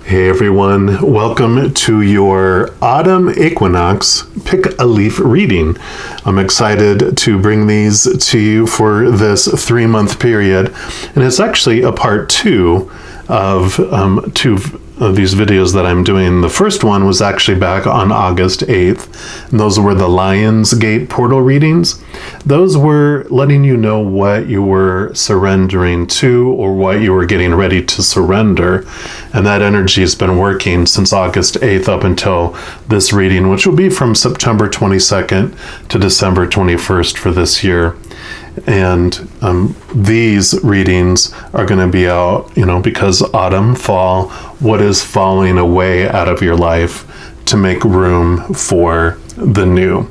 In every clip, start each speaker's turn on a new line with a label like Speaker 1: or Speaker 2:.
Speaker 1: Hey everyone, welcome to your Autumn Equinox Pick a Leaf reading. I'm excited to bring these to you for this 3-month period, and it's actually a part 2 of two of these videos that I'm doing. The first one was actually back on August 8th, and those were the Lion's Gate portal readings. Those were letting you know what you were surrendering to or what you were getting ready to surrender, and that energy has been working since August 8th up until this reading, which will be from September 22nd to December 21st for this year. And these readings are going to be out, because autumn, fall, what is falling away out of your life to make room for the new.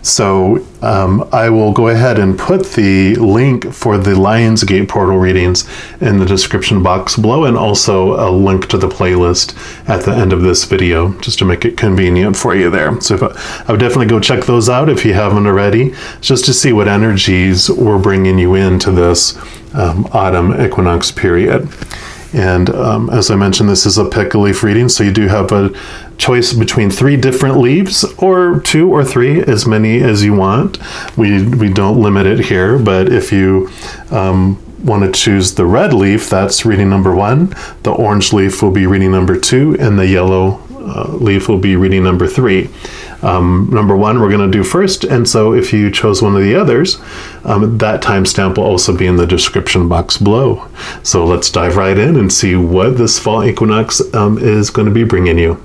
Speaker 1: So I will go ahead and put the link for the Lion's Gate portal readings in the description box below, and also a link to the playlist at the end of this video, just to make it convenient for you there. So I would definitely go check those out if you haven't already, just to see what energies we're bringing you into this autumn equinox period. And as I mentioned, this is a pick a leaf reading, so you do have a choice between 3 different leaves, or 2 or 3, as many as you want. We don't limit it here, but if you want to choose the red leaf, that's reading number 1. The orange leaf will be reading number 2, and the yellow leaf will be reading number 3. Number 1 we're going to do first, and so if you chose one of the others, that timestamp will also be in the description box below. So let's dive right in and see what this fall equinox is going to be bringing you.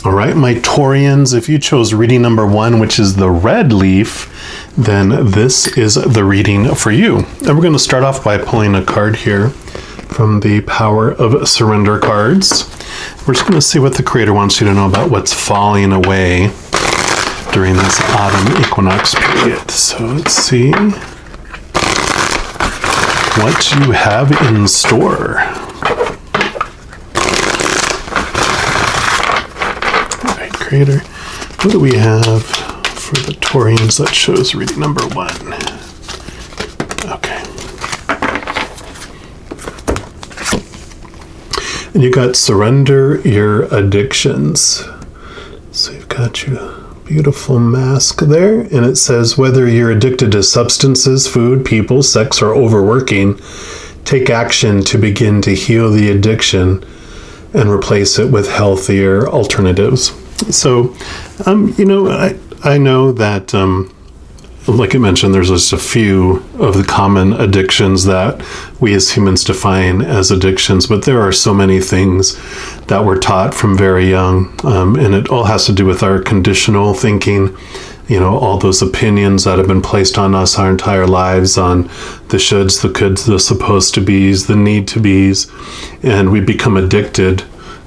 Speaker 1: All right, my Taurians, if you chose reading number 1, which is the red leaf, then this is the reading for you. And we're going to start off by pulling a card here from the Power of Surrender cards. We're just going to see what the Creator wants you to know about what's falling away during this autumn equinox period. So let's see what you have in store. All right, Creator, what do we have for the Taurians that shows reading number 1? Okay. And you got surrender your addictions. So you've got your beautiful mask there, and it says, whether you're addicted to substances, food, people, sex, or overworking, take action to begin to heal the addiction and replace it with healthier alternatives. So, I know that, like I mentioned, there's just a few of the common addictions that we as humans define as addictions, but there are so many things that we're taught from very young, and it all has to do with our conditional thinking, all those opinions that have been placed on us our entire lives on the shoulds, the coulds, the supposed to be's, the need to be's, and we become addicted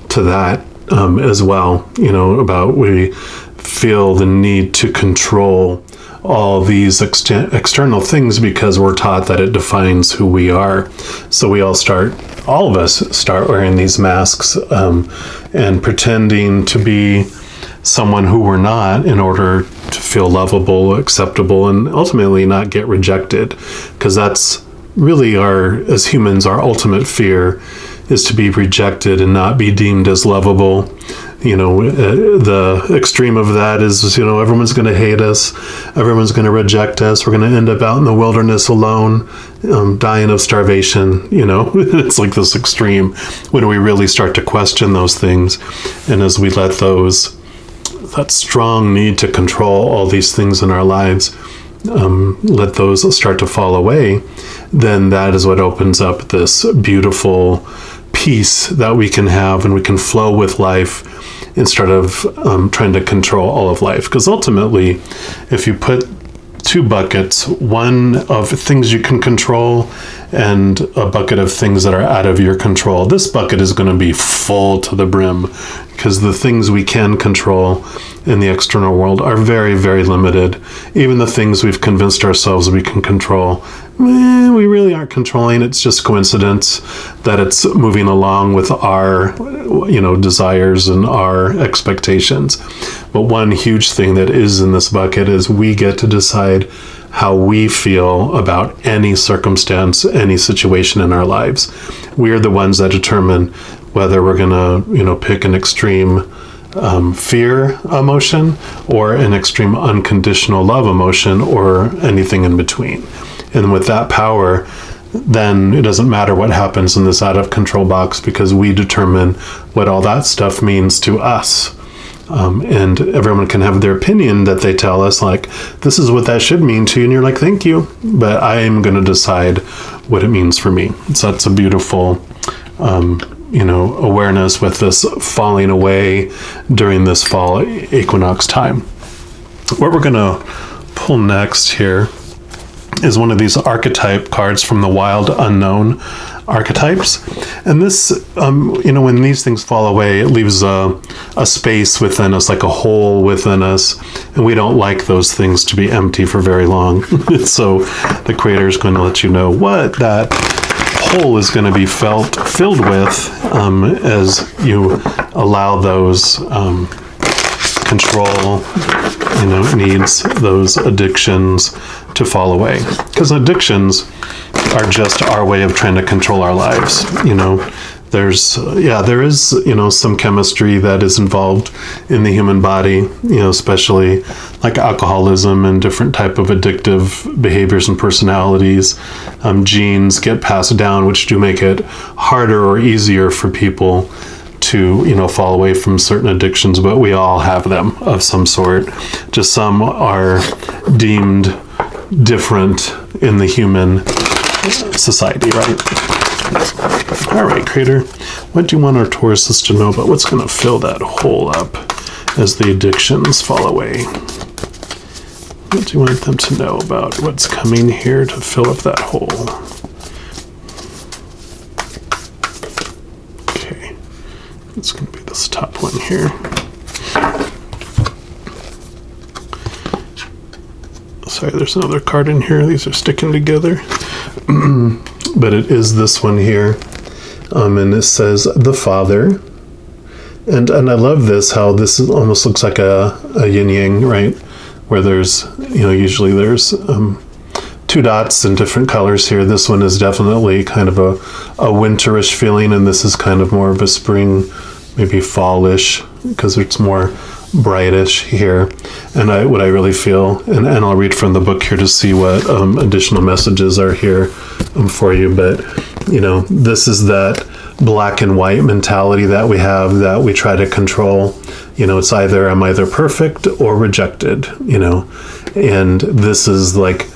Speaker 1: to that as well, about we feel the need to control all these external things because we're taught that it defines who we are. So all of us start wearing these masks and pretending to be someone who we're not in order to feel lovable, acceptable, and ultimately not get rejected. Because that's really as humans, our ultimate fear is to be rejected and not be deemed as lovable. The extreme of that is, everyone's going to hate us, everyone's going to reject us, we're going to end up out in the wilderness alone, dying of starvation. It's like this extreme when we really start to question those things. And as we let that strong need to control all these things in our lives, let those start to fall away, then that is what opens up this beautiful peace that we can have, and we can flow with life instead of trying to control all of life. Because ultimately, if you put 2 buckets, one of things you can control and a bucket of things that are out of your control, this bucket is going to be full to the brim, because the things we can control in the external world are very, very limited. Even the things we've convinced ourselves we can control, we really aren't controlling. It's just coincidence that it's moving along with our, desires and our expectations. But one huge thing that is in this bucket is we get to decide how we feel about any circumstance, any situation in our lives. We are the ones that determine whether we're going to, pick an extreme fear emotion or an extreme unconditional love emotion or anything in between. And with that power, then it doesn't matter what happens in this out of control box, because we determine what all that stuff means to us. And everyone can have their opinion that they tell us, like, this is what that should mean to you. And you're like, thank you. But I am going to decide what it means for me. So that's a beautiful, awareness with this falling away during this fall equinox time. What we're going to pull next here is one of these archetype cards from the Wild Unknown archetypes. And this, when these things fall away, it leaves a space within us, like a hole within us. And we don't like those things to be empty for very long. So the Creator is going to let you know what that hole is going to be filled with as you allow those control, needs, those addictions to fall away. Because addictions are just our way of trying to control our lives. There is, some chemistry that is involved in the human body, especially like alcoholism and different type of addictive behaviors and personalities. Genes get passed down, which do make it harder or easier for people to, fall away from certain addictions, but we all have them of some sort. Just some are deemed different in the human society, right? All right, Creator, what do you want our Tauruses to know about what's going to fill that hole up as the addictions fall away? What do you want them to know about what's coming here to fill up that hole? Okay, it's going to be this top one here. Sorry, there's another card in here. These are sticking together. But it is this one here. And it says the Father. And I love this, how this almost looks like a yin yang, right? Where there's, usually there's two dots in different colors here. This one is definitely kind of a winterish feeling, and this is kind of more of a spring, maybe fallish, because it's more brightish here. And what I really feel, and I'll read from the book here to see what additional messages are here for you, but this is that black and white mentality that we have, that we try to control. It's either I'm either perfect or rejected, and this is like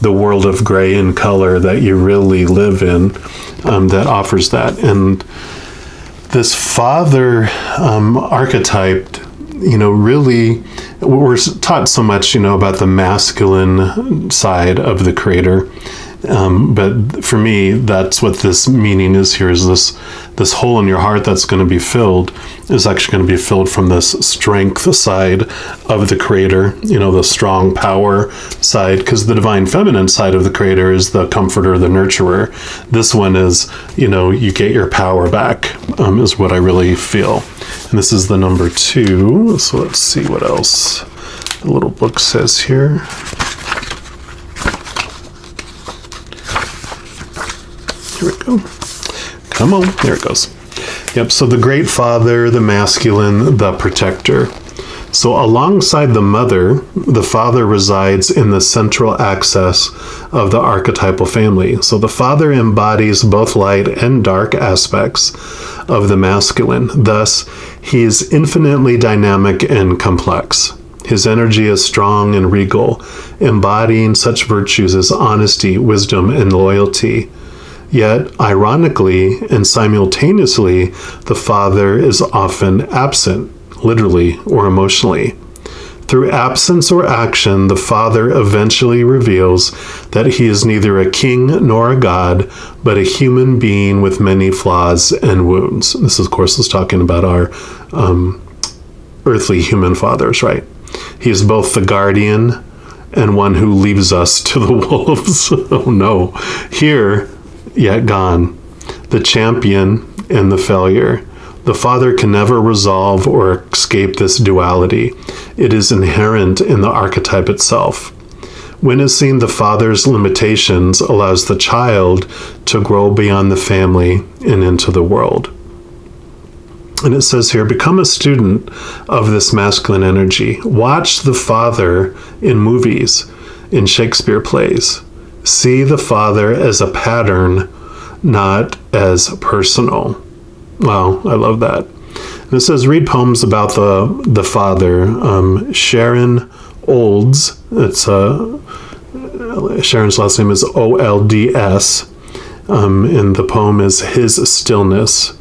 Speaker 1: the world of gray and color that you really live in, that offers that. And this Father archetype, really, we're taught so much, about the masculine side of the Creator. But for me, that's what this meaning is here, is this hole in your heart that's going to be filled is actually going to be filled from this strength side of the Creator, the strong power side, because the divine feminine side of the Creator is the comforter, the nurturer. This one is, you get your power back, is what I really feel. And this is the number 2. So let's see what else the little book says here. Here we go. Come on. There it goes. Yep. So the Great Father, the masculine, the protector. So alongside the mother, the father resides in the central axis of the archetypal family. So the father embodies both light and dark aspects of the masculine. Thus, he is infinitely dynamic and complex. His energy is strong and regal, embodying such virtues as honesty, wisdom, and loyalty. Yet, ironically and simultaneously, the father is often absent, literally or emotionally. Through absence or action, the father eventually reveals that he is neither a king nor a god, but a human being with many flaws and wounds. This, of course, is talking about our earthly human fathers, right? He is both the guardian and one who leaves us to the wolves. Oh no. Here, yet gone, the champion and the failure. The father can never resolve or escape this duality. It is inherent in the archetype itself. Witnessing the father's limitations allows the child to grow beyond the family and into the world. And it says here, become a student of this masculine energy. Watch the father in movies, in Shakespeare plays. See the father as a pattern, not as personal. Wow, I love that. And it says, read poems about the father. Sharon Olds, Sharon's last name is Olds, and the poem is His Stillness.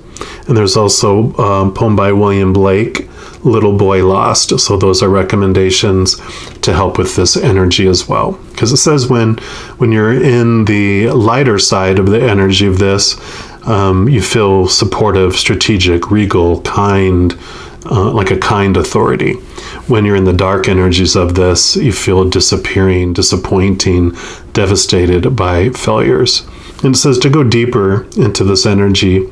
Speaker 1: And there's also a poem by William Blake, Little Boy Lost. So those are recommendations to help with this energy as well. Because it says when you're in the lighter side of the energy of this, you feel supportive, strategic, regal, kind, like a kind authority. When you're in the dark energies of this, you feel disappearing, disappointing, devastated by failures. And it says to go deeper into this energy,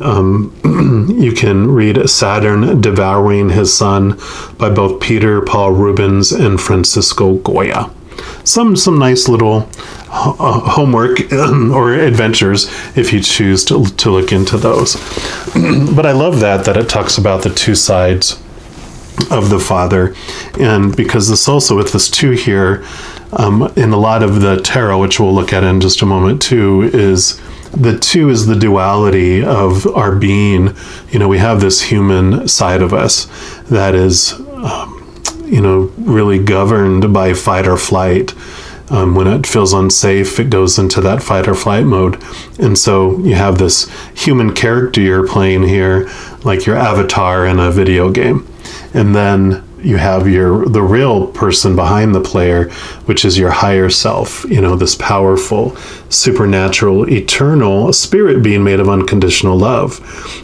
Speaker 1: you can read Saturn Devouring His Son by both Peter Paul Rubens and Francisco Goya. Some nice little homework or adventures if you choose to look into those. But I love that it talks about the two sides of the father, and because this also with this 2 here, in a lot of the tarot, which we'll look at in just a moment too, is the 2 is the duality of our being. We have this human side of us that is, really governed by fight or flight. When it feels unsafe, it goes into that fight or flight mode. And so you have this human character you're playing here, like your avatar in a video game. And then you have the real person behind the player, which is your higher self, this powerful, supernatural, eternal spirit being made of unconditional love.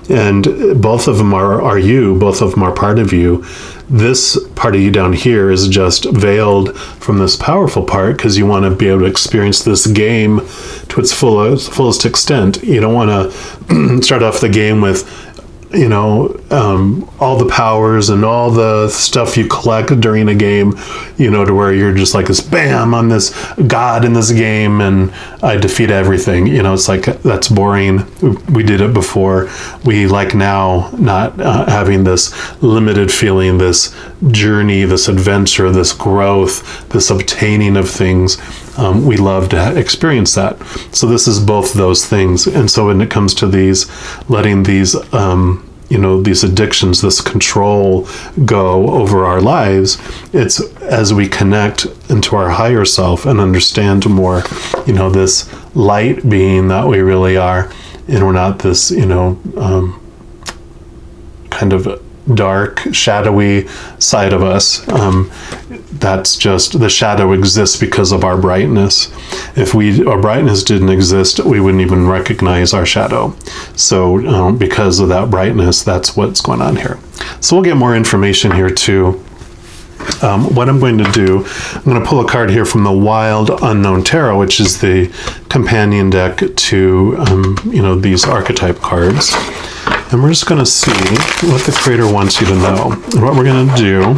Speaker 1: And both of them are you, both of them are part of you. This part of you down here is just veiled from this powerful part because you want to be able to experience this game to its fullest extent. You don't want to start off the game with all the powers and all the stuff you collect during a game, to where you're just like this, bam, I'm this god in this game and I defeat everything. It's like, that's boring. We did it before. We like now not having this limited feeling, this journey, this adventure, this growth, this obtaining of things. We love to experience that. So this is both those things. And so when it comes to letting these addictions, this control go over our lives, it's as we connect into our higher self and understand more, this light being that we really are, and we're not this, kind of dark, shadowy side of us. That's just, the shadow exists because of our brightness. If our brightness didn't exist, we wouldn't even recognize our shadow. So because of that brightness, that's what's going on here. So we'll get more information here too. What I'm going to do, I'm going to pull a card here from the Wild Unknown Tarot, which is the companion deck to these archetype cards. And we're just going to see what the creator wants you to know. And what we're going to do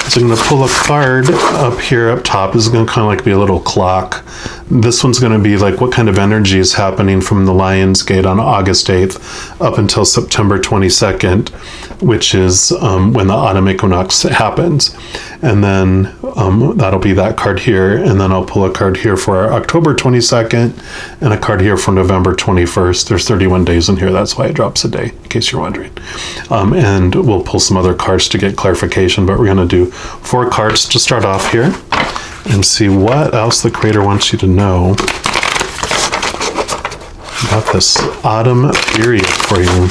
Speaker 1: is I'm going to pull a card up here up top. This is going to kind of like be a little clock. This one's going to be like what kind of energy is happening from the Lion's Gate on August 8th up until September 22nd, which is when the Autumn Equinox happens. And then that'll be that card here. And then I'll pull a card here for October 22nd and a card here for November 21st. There's 31 days in here. That's why it drops a day, in case you're wondering. And we'll pull some other cards to get clarification, but we're going to do 4 cards to start off here and see what else the creator wants you to know about this autumn period for you.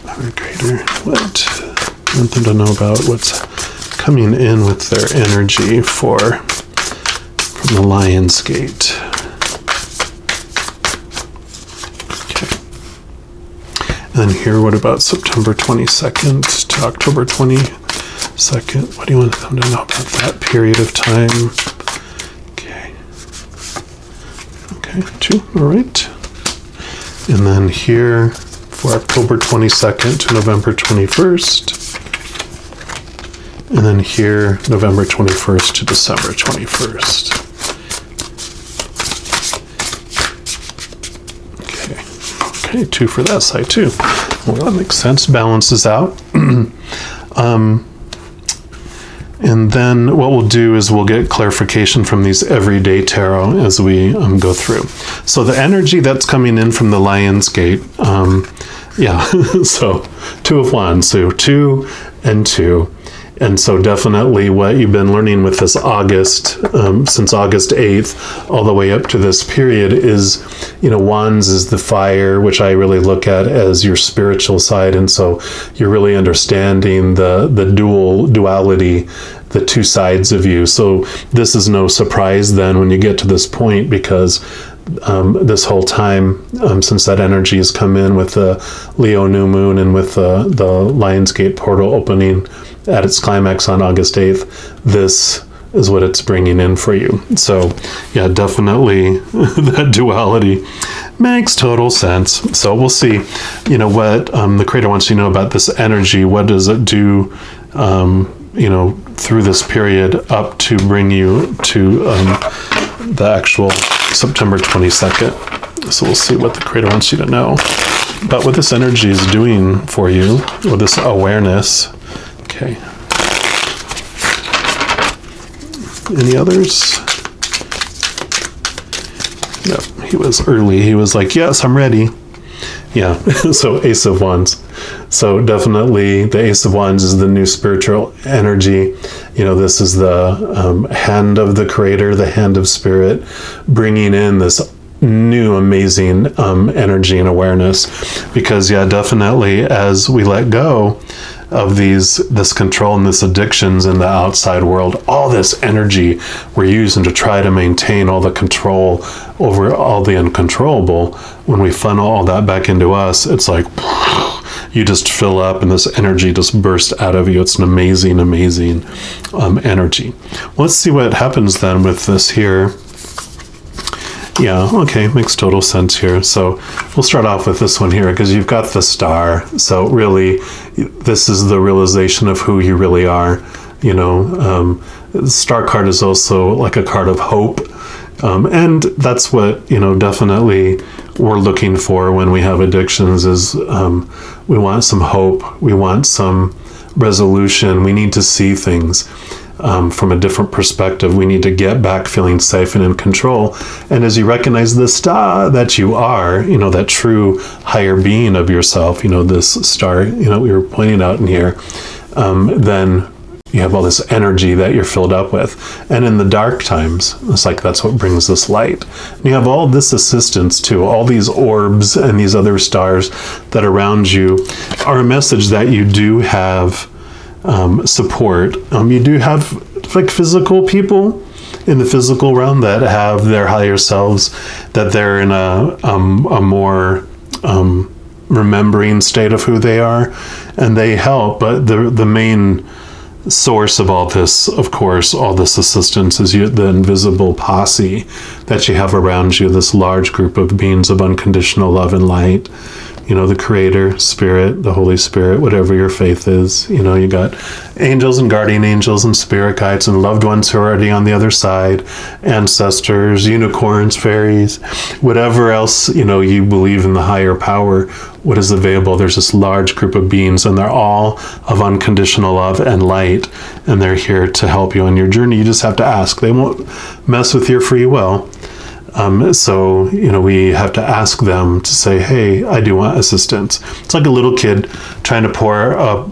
Speaker 1: Our creator, what I want them to know about what's coming in with their energy from the Lion's Gate. And then here, what about September 22nd to October 22nd? What do you want them to know about that period of time? Okay, 2, all right. And then here for October 22nd to November 21st. And then here, November 21st to December 21st. Okay, 2 for that side too. Well, that makes sense. Balances out. And then what we'll do is we'll get clarification from these everyday tarot as we go through. So the energy that's coming in from the Lion's Gate, so 2 of Wands, so 2 and 2. And so definitely what you've been learning with this August, since August 8th, all the way up to this period is, Wands is the fire, which I really look at as your spiritual side. And so you're really understanding the duality, the 2 sides of you. So this is no surprise then when you get to this point, because this whole time, since that energy has come in with the Leo new moon and with the Lionsgate portal opening at its climax on August 8th, this is what it's bringing in for you. So yeah, definitely that duality makes total sense. So we'll see, what the creator wants you to know about this energy. What does it do, through this period up to bring you to the actual September 22nd. So we'll see what the creator wants you to know about what this energy is doing for you, or this awareness. Okay. Any others? No, he was early. He was like, yes, I'm ready. Yeah, so Ace of Wands. So definitely the Ace of Wands is the new spiritual energy. This is the hand of the creator, the hand of spirit, bringing in this new amazing energy and awareness. Because yeah, definitely as we let go of this control and this addictions in the outside world, all this energy we're using to try to maintain all the control over all the uncontrollable, when we funnel all that back into us, it's like you just fill up and this energy just bursts out of you. It's an amazing energy. Let's see what happens then with this here. Yeah, okay, makes total sense here. So we'll start off with this one here, because you've got the Star. So really, this is the realization of who you really are. The Star card is also like a card of hope. And that's what, definitely we're looking for when we have addictions is we want some hope. We want some resolution. We need to see things from a different perspective. We need to get back feeling safe and in control. And as you recognize the Star that you are, that true higher being of yourself, this Star, we were pointing out in here, then you have all this energy that you're filled up with. And in the dark times, it's like that's what brings this light. And you have all this assistance too. All these orbs and these other stars that are around you are a message that you do have support. You do have like physical people in the physical realm that have their higher selves, that they're in a more remembering state of who they are, and they help. But the main source of all this, of course, all this assistance is the invisible posse that you have around you, this large group of beings of unconditional love and light. The Creator, Spirit, the Holy Spirit, whatever your faith is. You got angels and guardian angels and spirit guides and loved ones who are already on the other side, ancestors, unicorns, fairies, whatever else, you believe in the higher power, what is available. There's this large group of beings, and they're all of unconditional love and light, and they're here to help you on your journey. You just have to ask. They won't mess with your free will. So, we have to ask them to say, hey, I do want assistance. It's like a little kid trying to pour up,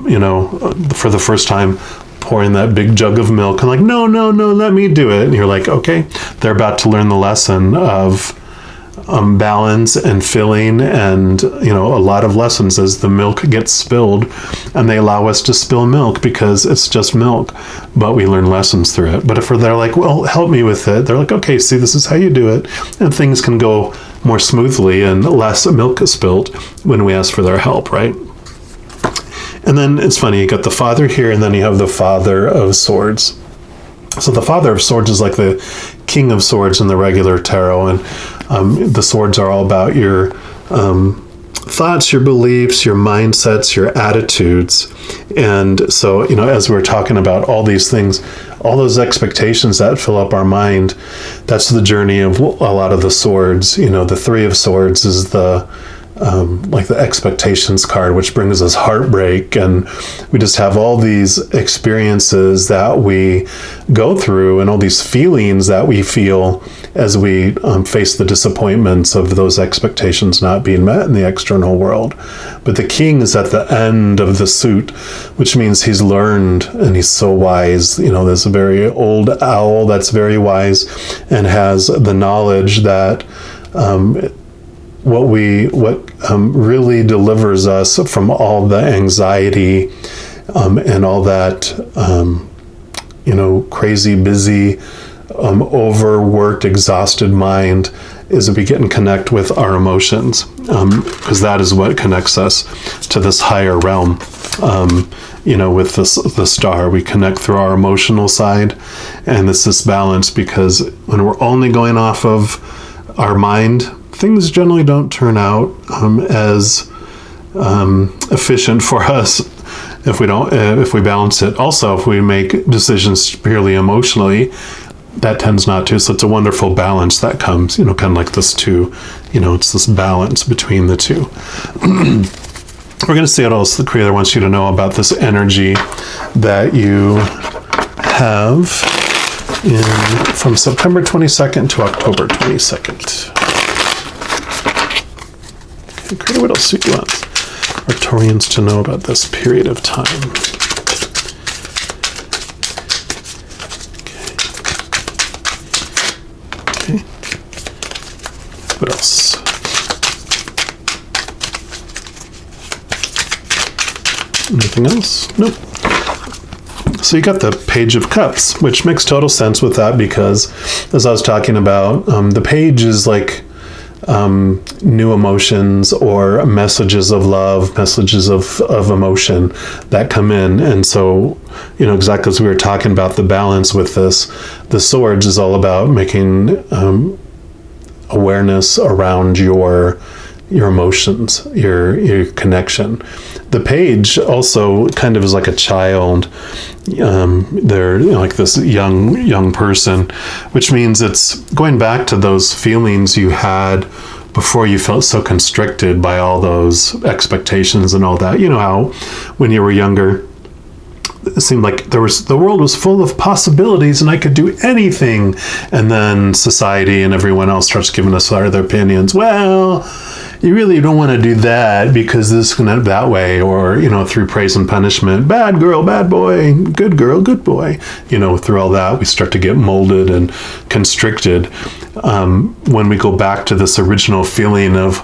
Speaker 1: for the first time, pouring that big jug of milk and like, no, let me do it. And you're like, okay, they're about to learn the lesson of balance and filling, and a lot of lessons as the milk gets spilled, and they allow us to spill milk because it's just milk, but we learn lessons through it. But if they're like, well, help me with it, they're like, okay, see, this is how you do it, and things can go more smoothly and less milk is spilled when we ask for their help, right? And then it's funny, you got the Father here, and then you have the Father of Swords. So the Father of Swords is like the King of Swords in the regular tarot, and the swords are all about your thoughts, your beliefs, your mindsets, your attitudes. And so, as we're talking about all these things, all those expectations that fill up our mind, that's the journey of a lot of the swords. The Three of Swords is the like the expectations card, which brings us heartbreak, and we just have all these experiences that we go through and all these feelings that we feel as we face the disappointments of those expectations not being met in the external world. But the king is at the end of the suit, which means he's learned and he's so wise. There's a very old owl that's very wise and has the knowledge that what really delivers us from all the anxiety and all that crazy, busy, overworked, exhausted mind is if we get and connect with our emotions, because that is what connects us to this higher realm. With the star, we connect through our emotional side, and it's this balance, because when we're only going off of our mind, things generally don't turn out as efficient for us if we balance it. Also, if we make decisions purely emotionally, that tends not to. So it's a wonderful balance that comes, kind of like this two, it's this balance between the two. We're going to see what else the Creator wants you to know about this energy that you have from September 22nd to October 22nd. Creator, what else do you want Arcturians to know about this period of time? Okay. What else? Anything else? Nope. So you got the Page of Cups, which makes total sense with that, because as I was talking about, the page is like new emotions or messages of love, messages of emotion that come in. And so, exactly as we were talking about the balance with this, the swords is all about making awareness around your emotions, your connection. The page also kind of is like a child. They're like this young person, which means it's going back to those feelings you had before you felt so constricted by all those expectations and all that. How when you were younger, it seemed like the world was full of possibilities and I could do anything. And then society and everyone else starts giving us their opinions. Well, you really don't want to do that because this can end that way, or, through praise and punishment, bad girl, bad boy, good girl, good boy. Through all that, we start to get molded and constricted. When we go back to this original feeling of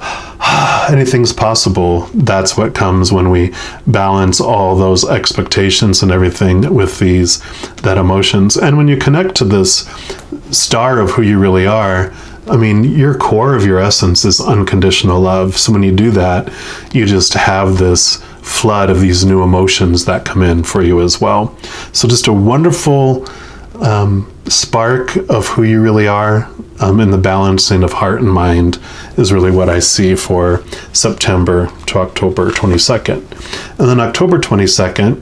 Speaker 1: anything's possible, that's what comes when we balance all those expectations and everything with that emotions. And when you connect to this star of who you really are, your core of your essence is unconditional love. So when you do that, you just have this flood of these new emotions that come in for you as well. So just a wonderful spark of who you really are, in the balancing of heart and mind is really what I see for September to October 22nd. And then October 22nd,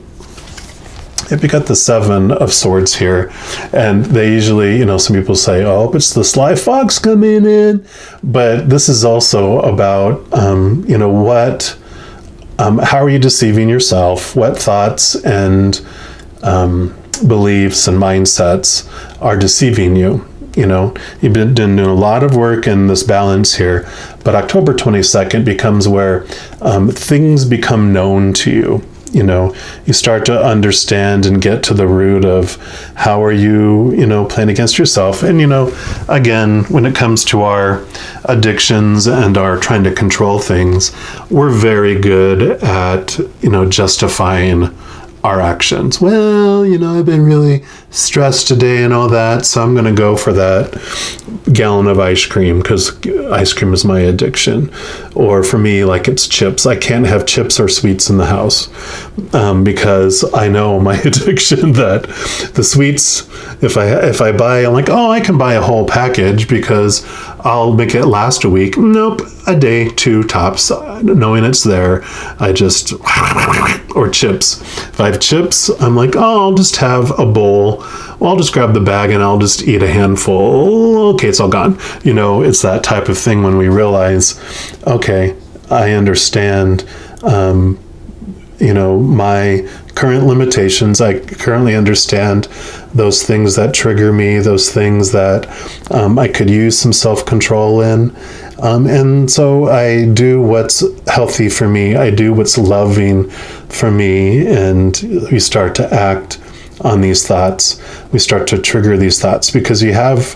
Speaker 1: if you got the Seven of Swords here, and they usually, some people say, oh, it's the sly fox coming in. But this is also about, how are you deceiving yourself? What thoughts and beliefs and mindsets are deceiving you? You've been doing a lot of work in this balance here, but October 22nd becomes where things become known to you. You start to understand and get to the root of how are you, playing against yourself. And, again, when it comes to our addictions and our trying to control things, we're very good at, justifying our actions. Well, I've been really stressed today and all that, so I'm going to go for that gallon of ice cream because ice cream is my addiction. Or for me, like it's chips. I can't have chips or sweets in the house because I know my addiction that the sweets, if I buy, I'm like, oh, I can buy a whole package because I'll make it last a week. Nope, a day, 2 tops, knowing it's there. I just, or chips. If I have chips, I'm like, oh, I'll just have a bowl. Well, I'll just grab the bag and I'll just eat a handful. Okay, it's all gone. It's that type of thing when we realize, okay, I understand, my current limitations. I currently understand those things that trigger me, those things that I could use some self-control in. And so I do what's healthy for me. I do what's loving for me. And we start to act on these thoughts. We start to trigger these thoughts because you have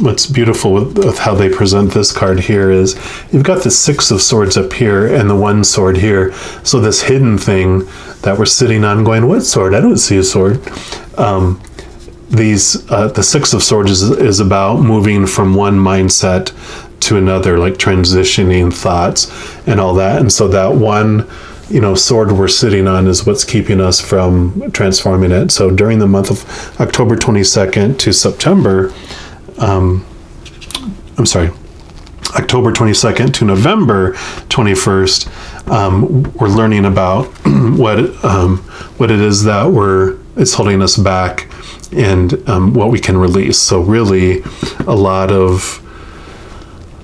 Speaker 1: what's beautiful with how they present this card here is you've got the 6 of Swords up here and the 1 sword here. So this hidden thing that we're sitting on going, what sword? I don't see a sword. The 6 of Swords is about moving from one mindset to another, like transitioning thoughts and all that. And so that one sword we're sitting on is what's keeping us from transforming it. So during the month of October 22nd to September, October 22nd to November 21st, we're learning about what it is that it's holding us back and what we can release. So really a lot of,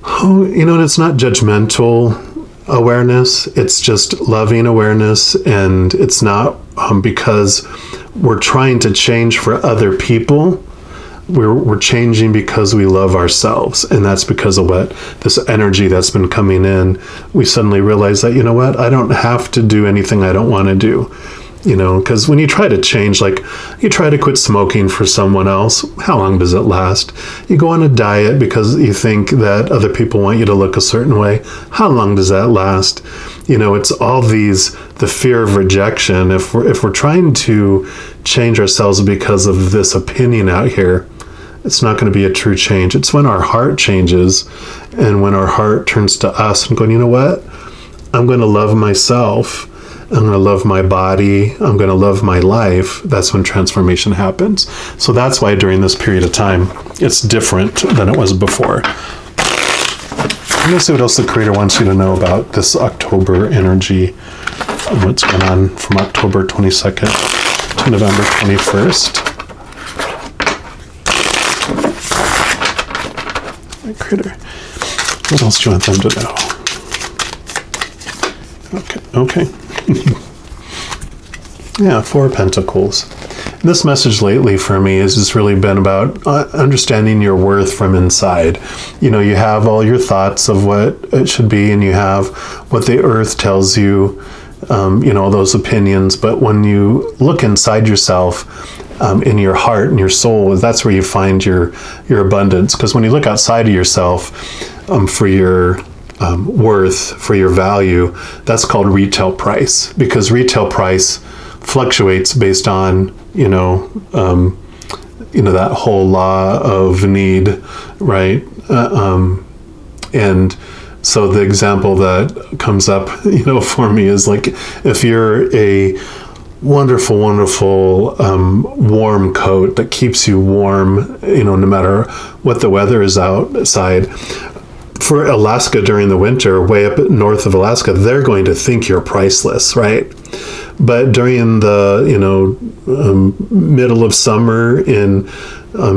Speaker 1: and it's not judgmental awareness, it's just loving awareness, and it's not because we're trying to change for other people. We're changing because we love ourselves, and that's because of what this energy that's been coming in. We suddenly realize that, I don't have to do anything I don't want to do. Because when you try to change, like you try to quit smoking for someone else, how long does it last? You go on a diet because you think that other people want you to look a certain way. How long does that last? It's all the fear of rejection. If we're trying to change ourselves because of this opinion out here, it's not going to be a true change. It's when our heart changes and when our heart turns to us and going, you know what? I'm going to love myself. I'm going to love my body. I'm going to love my life. That's when transformation happens. So that's why during this period of time, it's different than it was before. I'm going to see what else the Creator wants you to know about this October energy and what's going on from October 22nd to November 21st. My Creator, what else do you want them to know? Okay. Yeah, 4 of Pentacles. This message lately for me has just really been about understanding your worth from inside. You have all your thoughts of what it should be, and you have what the earth tells you, those opinions. But when you look inside yourself, in your heart and your soul, that's where you find your abundance. Because when you look outside of yourself for your worth, for your value, that's called retail price, because retail price fluctuates based on that whole law of need, right? And so the example that comes up for me is like, if you're a wonderful warm coat that keeps you warm no matter what the weather is outside. For Alaska during the winter, way up north of Alaska, they're going to think you're priceless, right? But during the middle of summer in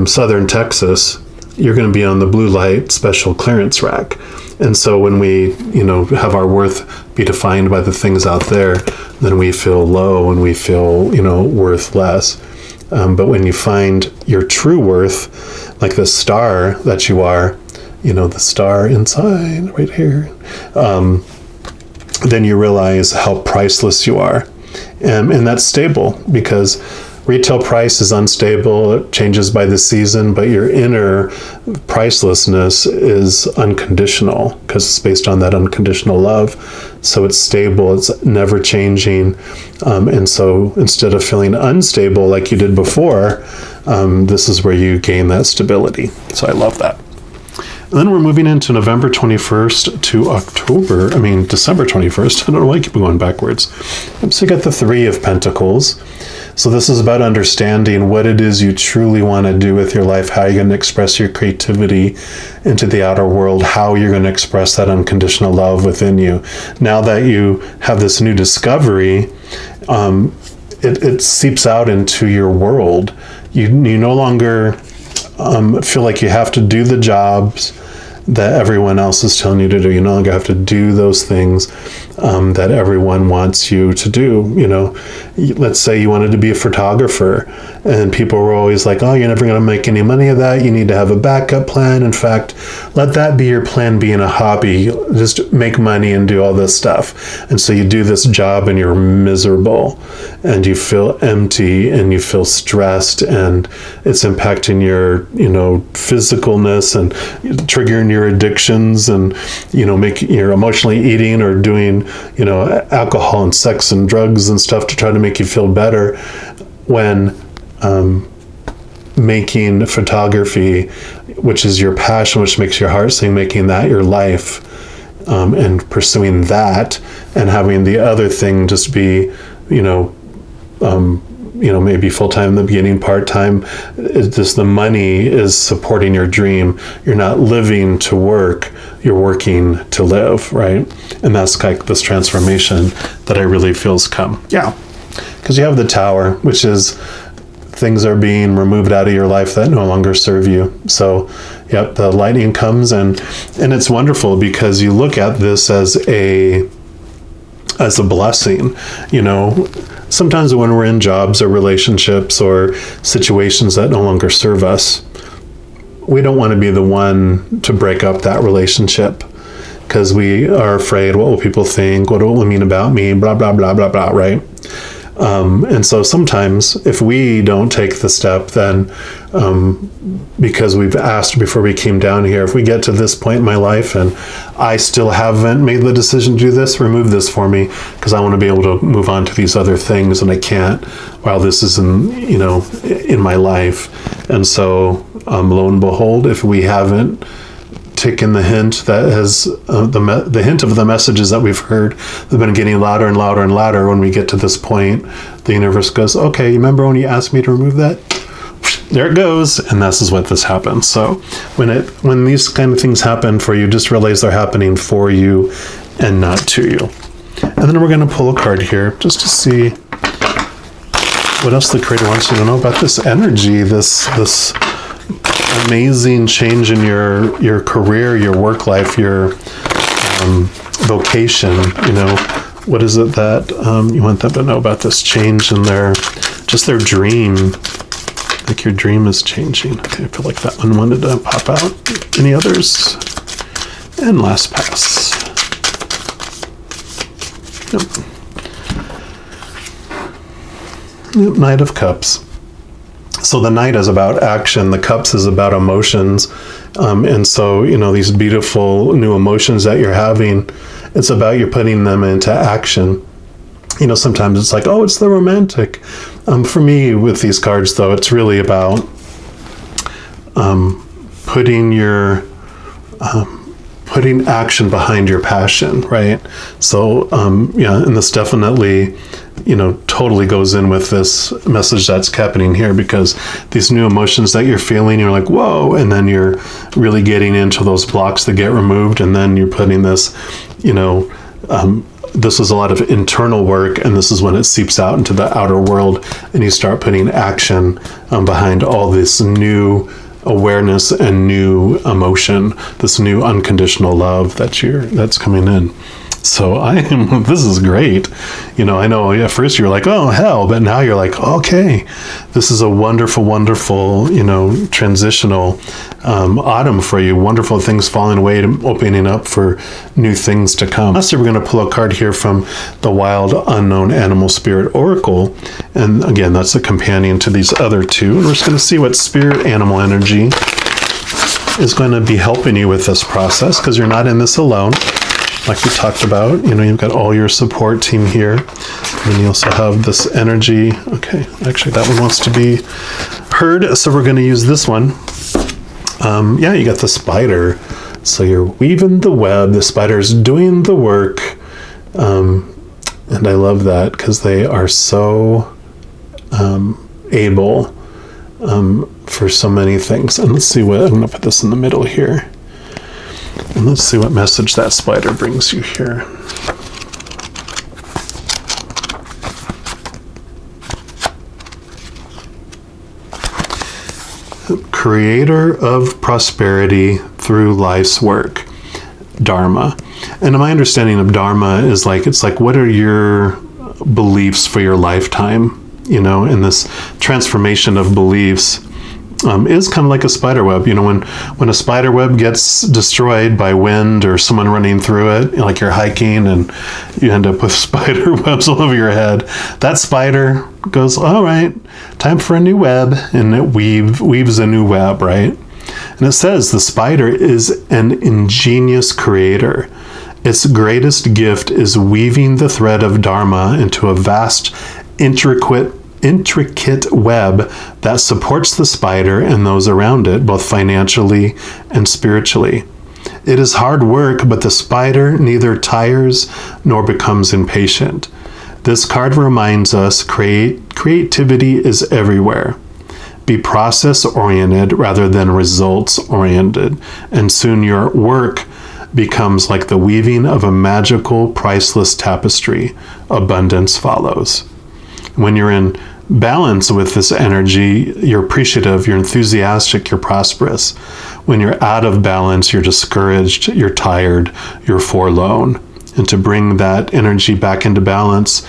Speaker 1: southern Texas, you're going to be on the blue light special clearance rack. And so when we have our worth be defined by the things out there, then we feel low and we feel worth less. But when you find your true worth, like the star that you are, the star inside right here, then you realize how priceless you are. And that's stable, because retail price is unstable. It changes by the season, but your inner pricelessness is unconditional because it's based on that unconditional love. So it's stable. It's never changing. And so instead of feeling unstable like you did before, this is where you gain that stability. So I love that. And then we're moving into November 21st to December 21st. I don't know why I keep going backwards. So you got the 3 of Pentacles. So this is about understanding what it is you truly want to do with your life, how you're going to express your creativity into the outer world, how you're going to express that unconditional love within you. Now that you have this new discovery, it seeps out into your world. You no longer feel like you have to do the jobs that everyone else is telling you to do. You no longer have to do those things that everyone wants you to do. You know, let's say you wanted to be a photographer, and people were always like, oh, you're never going to make any money of that. You need to have a backup plan. In fact, let that be your plan B in a hobby. Just make money and do all this stuff. And so you do this job and you're miserable and you feel empty and you feel stressed, and it's impacting your, physicalness and triggering your addictions, and, you're emotionally eating or doing, alcohol and sex and drugs and stuff to try to make you feel better, when making photography, which is your passion, which makes your heart sing, making that your life, and pursuing that, and having the other thing just be, maybe full-time in the beginning, part-time. It's just the money is supporting your dream. You're not living to work, you're working to live, right? And that's like this transformation that I really feel's come. Yeah, because you have the Tower, which is things are being removed out of your life that no longer serve you. So, yep, the lightning comes, and it's wonderful because you look at this as a blessing. Sometimes when we're in jobs or relationships or situations that no longer serve us, we don't want to be the one to break up that relationship because we are afraid, what will people think? What will it mean about me? Blah, blah, blah, blah, blah, right? And so sometimes if we don't take the step, then because we've asked before we came down here, if we get to this point in my life and I still haven't made the decision to do this, remove this for me, because I want to be able to move on to these other things, and I can't while this is in my life. And so lo and behold, if we haven't taken the hint that has the hint of the messages that we've heard, they've been getting louder and louder and louder. When we get to this point, the universe goes, okay, you remember when you asked me to remove that? There it goes. And this is what this happens. So when these kind of things happen for you, just realize they're happening for you and not to you. And then we're going to pull a card here just to see what else the creator wants you to know about this energy, this amazing change in your career, your work life, your vocation. What is it that you want them to know about this change in their dream? Like your dream is changing. Okay, I feel like that one wanted to pop out. Any others? And last pass. Nope. Knight of Cups. So the Knight is about action. The Cups is about emotions. And so, these beautiful new emotions that you're having, it's about you putting them into action. Sometimes it's like, oh, it's the romantic. For me, with these cards, though, it's really about putting action behind your passion, right? So, and this definitely, totally goes in with this message that's happening here, because these new emotions that you're feeling, you're like, whoa, and then you're really getting into those blocks that get removed, and then you're putting this, this is a lot of internal work, and this is when it seeps out into the outer world, and you start putting action behind all this new awareness and new emotion, this new unconditional love that's coming in. So this is great. I know at first you're like, oh, hell, but now you're like, okay, this is a wonderful, wonderful, transitional autumn for you. Wonderful things falling away and opening up for new things to come. Lastly, we're going to pull a card here from the Wild Unknown Animal Spirit Oracle. And again, that's a companion to these other two. And we're just going to see what spirit animal energy is going to be helping you with this process, because you're not in this alone. Like we talked about, you've got all your support team here. And then you also have this energy. Okay, actually that one wants to be heard, so we're going to use this one. You got the spider. So you're weaving the web, the spider's doing the work. And I love that, because they are so able for so many things. And let's see what, I'm going to put this in the middle here. And let's see what message that spider brings you here. Creator of prosperity through life's work, Dharma. And my understanding of Dharma is like, it's like, what are your beliefs for your lifetime? You know, and this transformation of beliefs is kind of like a spider web. You know, when a spider web gets destroyed by wind or someone running through it, like you're hiking and you end up with spider webs all over your head, that spider goes, all right, time for a new web, and it weaves a new web, right? And it says the spider is an ingenious creator. Its greatest gift is weaving the thread of Dharma into a vast, intricate web that supports the spider and those around it, both financially and spiritually. It is hard work, but the spider neither tires nor becomes impatient. This card reminds us creativity is everywhere. Be process-oriented rather than results-oriented, and soon your work becomes like the weaving of a magical, priceless tapestry. Abundance follows. When you're in balance with this energy, you're appreciative, you're enthusiastic, you're prosperous. When you're out of balance, you're discouraged, you're tired, you're forlorn. And to bring that energy back into balance,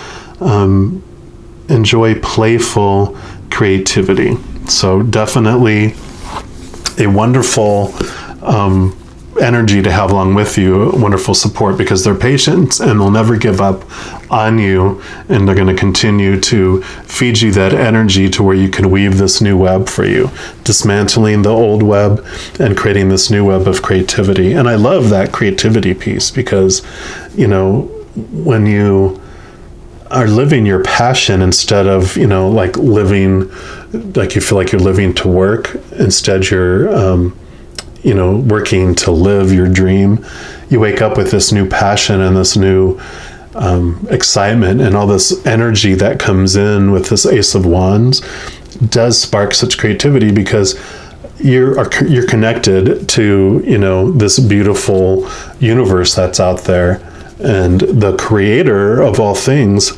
Speaker 1: enjoy playful creativity. So definitely a wonderful energy to have along with you, wonderful support, because they're patient and they'll never give up on you, and they're going to continue to feed you that energy to where you can weave this new web for you, dismantling the old web and creating this new web of creativity. And I love that creativity piece because, you know, when you are living your passion instead of, you know, like living, like you feel like you're living to work, instead you're you know, working to live your dream, you wake up with this new passion and this new excitement, and all this energy that comes in with this Ace of Wands does spark such creativity because you're connected to, you know, this beautiful universe that's out there, and the creator of all things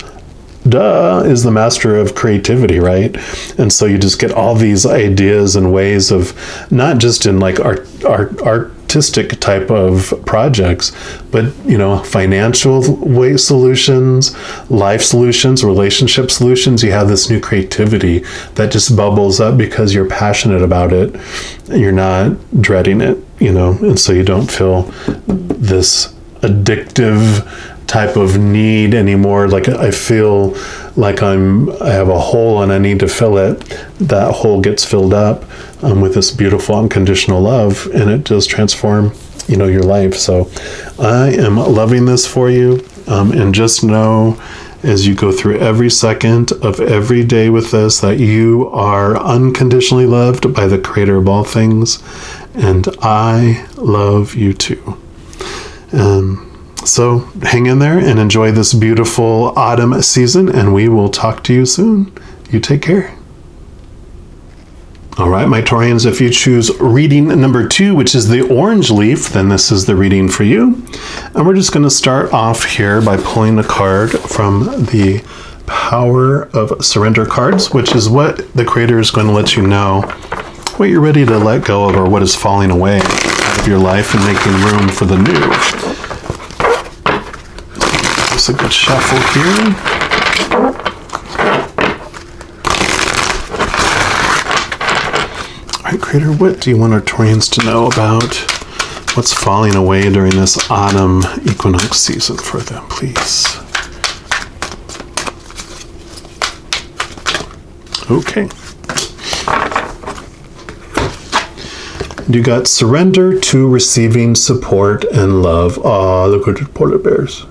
Speaker 1: is the master of creativity, right? And so you just get all these ideas and ways of, not just in like artistic type of projects, but, you know, financial way solutions, life solutions, relationship solutions. You have this new creativity that just bubbles up because you're passionate about it. You're not dreading it, you know, and so you don't feel this addictive type of need anymore. Like I feel like I have a hole and I need to fill it. That hole gets filled up with this beautiful unconditional love, and it does transform, you know, your life. So I am loving this for you, and just know as you go through every second of every day with this, that you are unconditionally loved by the creator of all things, and I love you too. So hang in there and enjoy this beautiful autumn season, and we will talk to you soon. You take care. All right, my Taurians, if you choose reading number 2, which is the orange leaf, then this is the reading for you. And we're just going to start off here by pulling a card from the Power of Surrender cards, which is what the creator is going to let you know what you're ready to let go of, or what is falling away out of your life and making room for the new. A good shuffle here. All right, creator, what do you want our Taurians to know about what's falling away during this autumn equinox season for them, please? Okay. You got surrender to receiving support and love. Ah, look at the polar bears.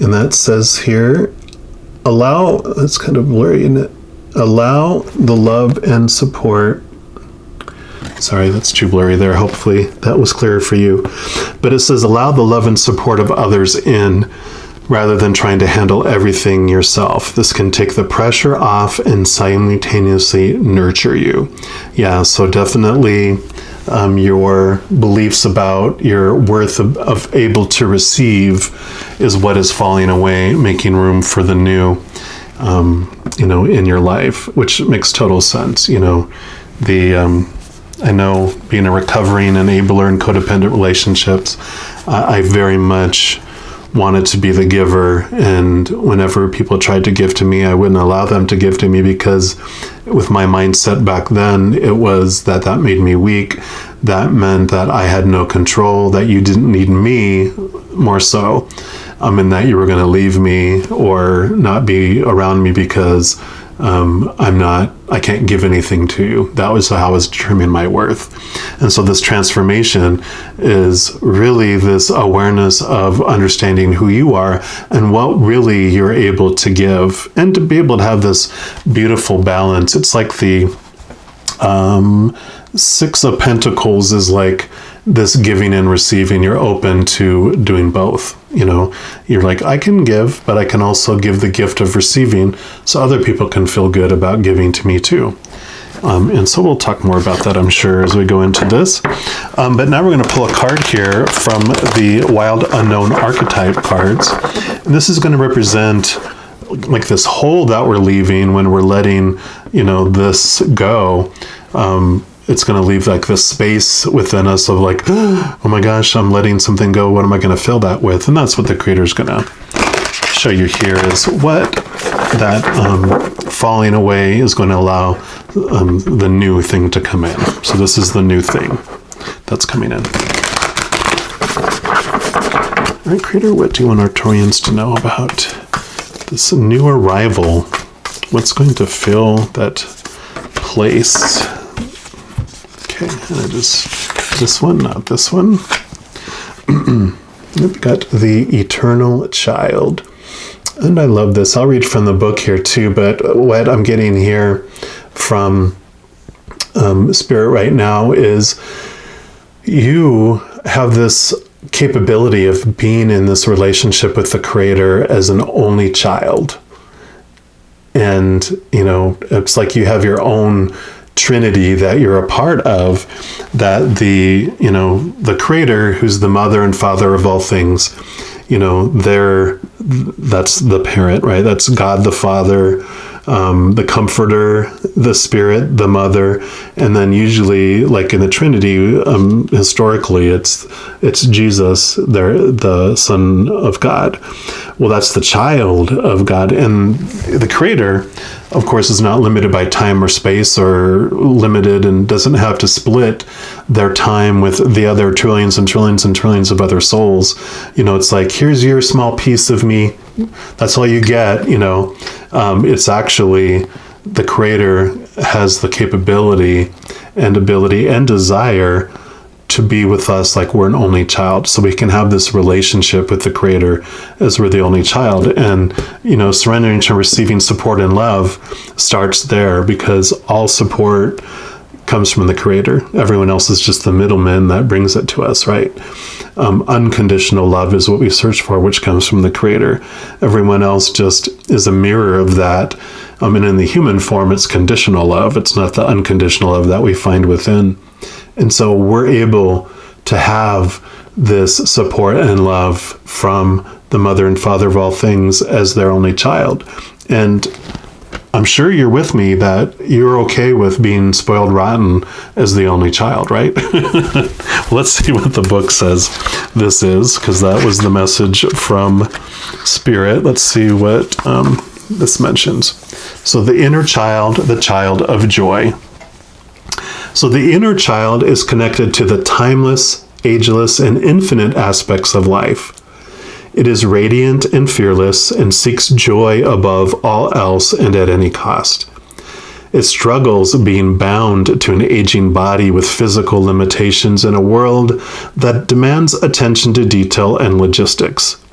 Speaker 1: And that says here, allow, that's kind of blurry, isn't it? Allow the love and support. Sorry, that's too blurry there. Hopefully that was clear for you. But it says, allow the love and support of others in rather than trying to handle everything yourself. This can take the pressure off and simultaneously nurture you. Yeah, so definitely your beliefs about your worth of able to receive is what is falling away, making room for the new, in your life, which makes total sense. I know being a recovering enabler in codependent relationships, I very much wanted to be the giver, and whenever people tried to give to me, I wouldn't allow them to give to me, because with my mindset back then, it was that made me weak. That meant that I had no control, that you didn't need me, more so, and that you were going to leave me or not be around me because I can't give anything to you. That was how I was determining my worth. And so this transformation is really this awareness of understanding who you are and what really you're able to give, and to be able to have this beautiful balance. It's like the Six of Pentacles is like this giving and receiving. You're open to doing both. You're like, I can give, but I can also give the gift of receiving so other people can feel good about giving to me too. And so we'll talk more about that, I'm sure, as we go into this. But now we're going to pull a card here from the Wild Unknown Archetype cards. And this is going to represent like this hole that we're leaving when we're letting, this go. It's going to leave like this space within us of like, oh my gosh, I'm letting something go. What am I going to fill that with? And that's what the Creator is going to show you here, is what that falling away is going to allow the new thing to come in. So this is the new thing that's coming in. All right, Creator, what do you want our Taurians to know about this new arrival? What's going to fill that place? Okay, and this one, not this one. We've got the Eternal Child. And I love this. I'll read from the book here too, but what I'm getting here from Spirit right now is you have this capability of being in this relationship with the Creator as an only child. And, it's like you have your own Trinity that you're a part of, that the Creator, who's the mother and father of all things, that's the parent, right? That's God the Father, the Comforter, the Spirit, the Mother, and then usually, like in the Trinity, historically, it's Jesus, the Son of God. Well, that's the child of God, and the Creator, of course, is not limited by time or space, or limited and doesn't have to split their time with the other trillions and trillions and trillions of other souls. It's like, here's your small piece of me. That's all you get. It's actually the Creator has the capability and ability and desire to be with us like we're an only child, so we can have this relationship with the Creator as we're the only child. And surrendering to receiving support and love starts there, because all support comes from the Creator. Everyone else is just the middleman that brings it to us, right? Unconditional love is what we search for, which comes from the Creator. Everyone else just is a mirror of that. And in the human form, it's conditional love. It's not the unconditional love that we find within. And so we're able to have this support and love from the mother and father of all things as their only child. And I'm sure you're with me that you're okay with being spoiled rotten as the only child, right? Let's see what the book says this is, because that was the message from Spirit. Let's see what this mentions. So the inner child, the child of joy. So the inner child is connected to the timeless, ageless, and infinite aspects of life. It is radiant and fearless and seeks joy above all else and at any cost. It struggles being bound to an aging body with physical limitations in a world that demands attention to detail and logistics.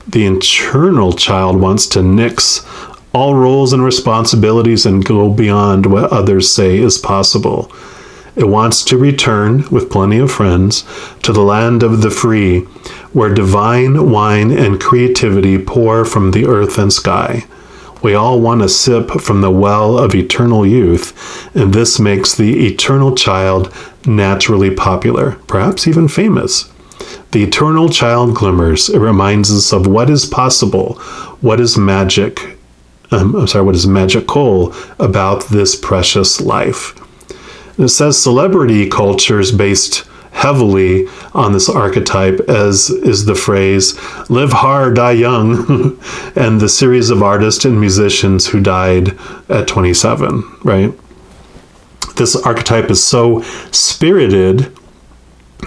Speaker 1: The internal child wants to nix all roles and responsibilities and go beyond what others say is possible. It wants to return, with plenty of friends, to the land of the free, where divine wine and creativity pour from the earth and sky. We all want a sip from the well of eternal youth, and this makes the eternal child naturally popular, perhaps even famous. The eternal child glimmers. It reminds us of what is possible, what is magical about this precious life. And it says celebrity culture is based heavily on this archetype, as is the phrase, live hard, die young, and the series of artists and musicians who died at 27, right? This archetype is so spirited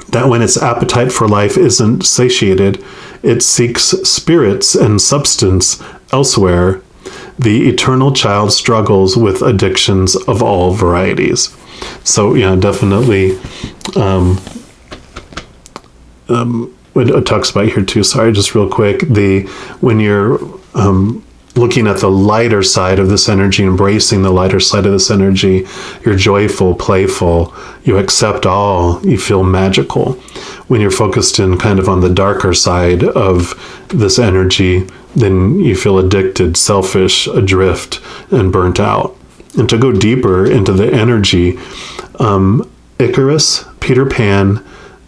Speaker 1: that when its appetite for life isn't satiated, it seeks spirits and substance elsewhere. The eternal child struggles with addictions of all varieties. So, yeah, definitely it talks about here too, sorry, just real quick, when you're looking at the lighter side of this energy, embracing the lighter side of this energy, you're joyful, playful, you accept all, you feel magical. When you're focused in kind of on the darker side of this energy, then you feel addicted, selfish, adrift, and burnt out. And to go deeper into the energy, Icarus, Peter Pan,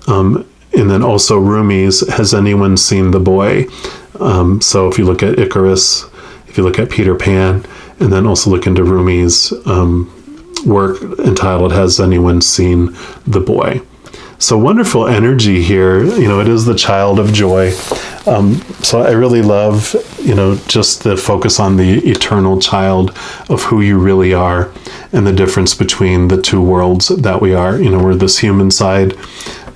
Speaker 1: and then also Rumi's Has Anyone Seen the Boy? So if you look at Icarus, if you look at Peter Pan, and then also look into Rumi's work entitled Has Anyone Seen the Boy? So wonderful energy here. It is the child of joy. So I really love, just the focus on the eternal child of who you really are and the difference between the two worlds that we are. We're this human side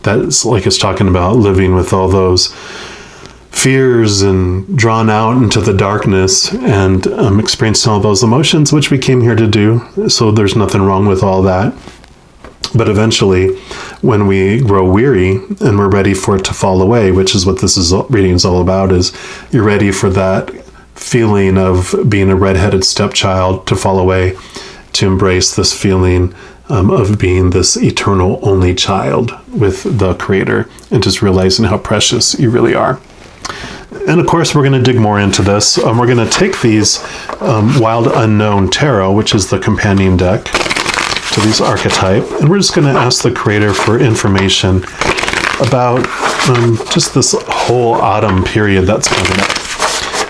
Speaker 1: that's like it's talking about living with all those fears and drawn out into the darkness and experiencing all those emotions, which we came here to do. So there's nothing wrong with all that. But eventually, when we grow weary and we're ready for it to fall away, which is what this reading is all about, is you're ready for that feeling of being a redheaded stepchild to fall away, to embrace this feeling of being this eternal only child with the Creator, and just realizing how precious you really are. And of course, we're going to dig more into this. We're going to take these Wild Unknown Tarot, which is the companion deck to these archetype, and we're just going to ask the Creator for information about just this whole autumn period that's coming up.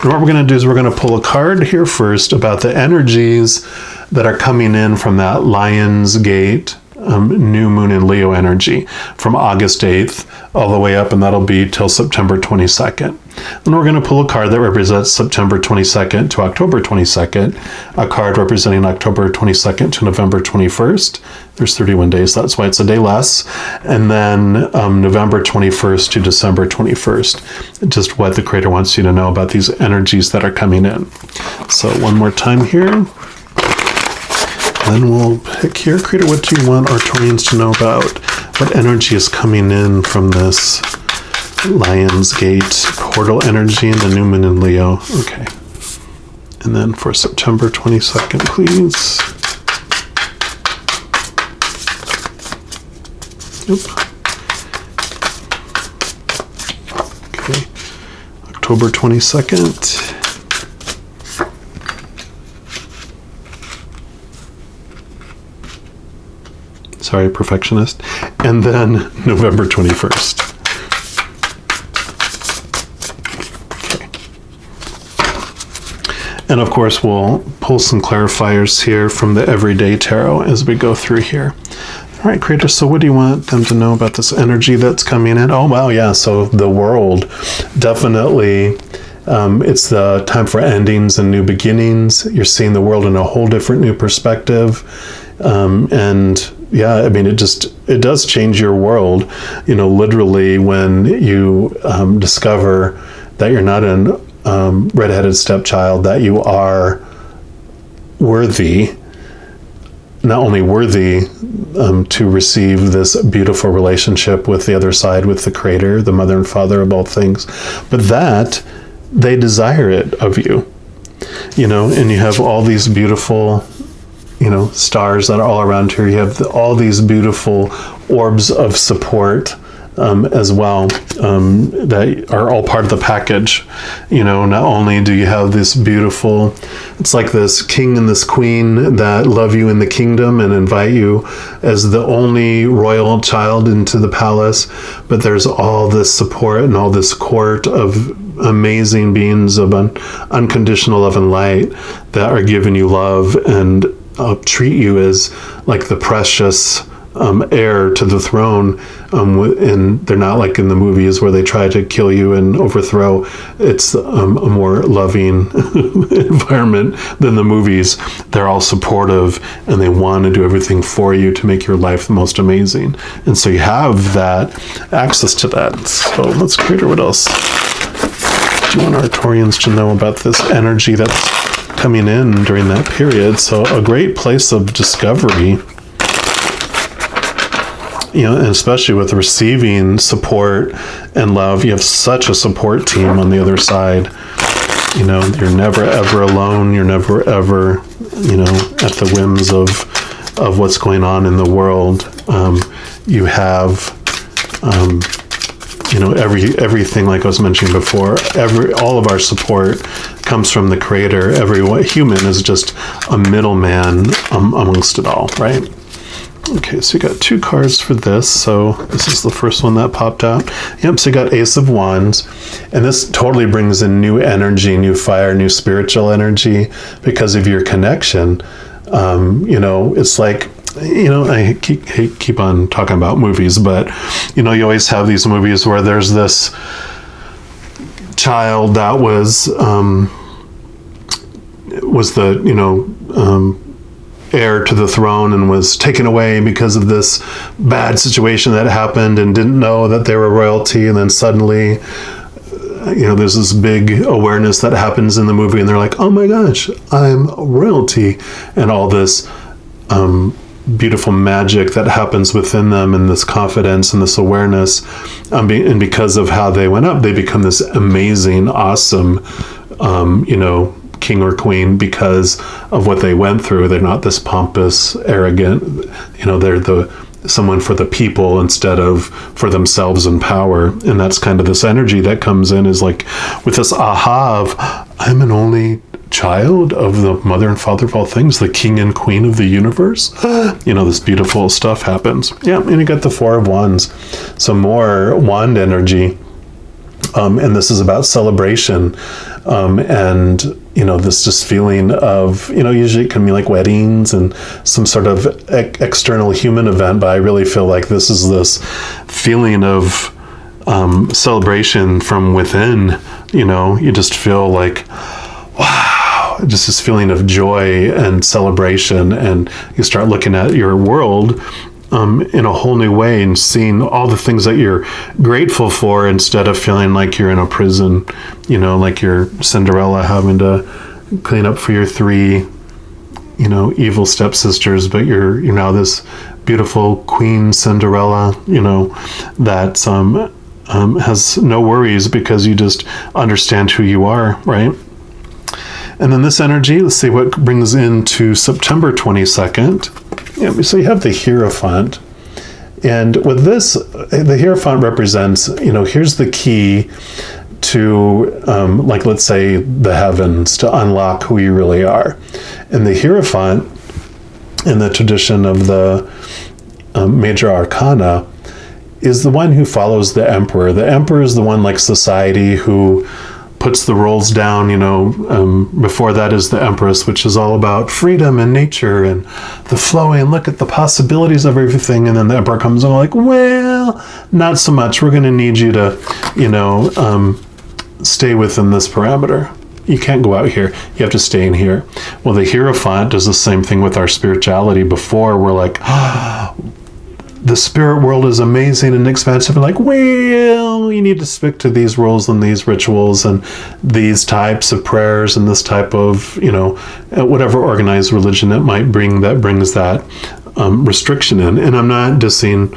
Speaker 1: And what we're going to do is we're going to pull a card here first about the energies that are coming in from that Lion's Gate new moon in Leo energy from August 8th all the way up, and that'll be till September 22nd. And we're going to pull a card that represents September 22nd to October 22nd, a card representing October 22nd to November 21st. There's 31 days, that's why it's a day less. And then November 21st to December 21st, just what the Creator wants you to know about these energies that are coming in. So one more time here. Then we'll pick here, Creator, what do you want our Taurians to know about? What energy is coming in from this Lion's Gate portal energy and the new moon in Leo? Okay. And then for September 22nd, please. Yep. Okay. October 22nd. Sorry, perfectionist. And then November 21st. Okay. And of course, we'll pull some clarifiers here from the Everyday Tarot as we go through here. All right, Creator, so what do you want them to know about this energy that's coming in? Oh, wow, yeah, so the world, definitely. It's the time for endings and new beginnings. You're seeing the world in a whole different new perspective. And yeah, I mean, it does change your world, literally when you discover that you're not a redheaded stepchild, that you are worthy, not only worthy to receive this beautiful relationship with the other side, with the Creator, the mother and father of all things, but that they desire it of you, and you have all these beautiful stars that are all around here. You have all these beautiful orbs of support as well, that are all part of the package. Not only do you have this beautiful, it's like this king and this queen that love you in the kingdom and invite you as the only royal child into the palace, but there's all this support and all this court of amazing beings of unconditional love and light that are giving you love and treat you as like the precious heir to the throne, and they're not like in the movies where they try to kill you and overthrow. It's a more loving environment than the movies. They're all supportive and they want to do everything for you to make your life the most amazing. And so you have that access to that. So let's create, what else do you want Arcturians to know about this energy that's coming in during that period? So a great place of discovery, and especially with receiving support and love. You have such a support team on the other side. You're never ever alone. You're never ever, at the whims of what's going on in the world. You have, everything, like I was mentioning before, all of our support comes from the Creator. Every human is just a middleman amongst it all, right? Okay, so you got 2 cards for this. So this is the first one that popped out. Yep, so you got Ace of Wands. And this totally brings in new energy, new fire, new spiritual energy because of your connection. It's like, I keep on talking about movies, but, you always have these movies where there's this child that was the, heir to the throne and was taken away because of this bad situation that happened and didn't know that they were royalty, and then suddenly there's this big awareness that happens in the movie and they're like, oh my gosh, I'm royalty, and all this beautiful magic that happens within them, and this confidence and this awareness, and because of how they went up, they become this amazing, awesome king or queen because of what they went through. They're not this pompous, arrogant, they're someone for the people instead of for themselves and power. And that's kind of this energy that comes in, is like with this aha of, I'm an only child of the mother and father of all things, the king and queen of the universe. This beautiful stuff happens. Yeah, and you got the 4 of Wands. So more wand energy. And this is about celebration. And this just feeling of, usually it can be like weddings and some sort of external human event, but I really feel like this is this feeling of celebration from within. You just feel like, wow, just this feeling of joy and celebration, and you start looking at your world in a whole new way and seeing all the things that you're grateful for, instead of feeling like you're in a prison, like you're Cinderella having to clean up for your 3, evil stepsisters, but you're now this beautiful Queen Cinderella, that has no worries because you just understand who you are, right? And then this energy, let's see what brings into September 22nd. Yeah, so you have the Hierophant. And with this, the Hierophant represents, here's the key to, let's say, the heavens, to unlock who you really are. And the Hierophant, in the tradition of the major arcana, is the one who follows the emperor. The emperor is the one, like society, who puts the roles down. Before that is the empress, which is all about freedom and nature and the flowing, look at the possibilities of everything. And then the emperor comes and like, well, not so much. We're going to need you to, stay within this parameter. You can't go out here. You have to stay in here. Well, the Hierophant does the same thing with our spirituality. Before, we're like, the spirit world is amazing and expansive, and like, well, you need to stick to these rules and these rituals and these types of prayers and this type of, whatever organized religion it might bring that brings that restriction in. And I'm not dissing,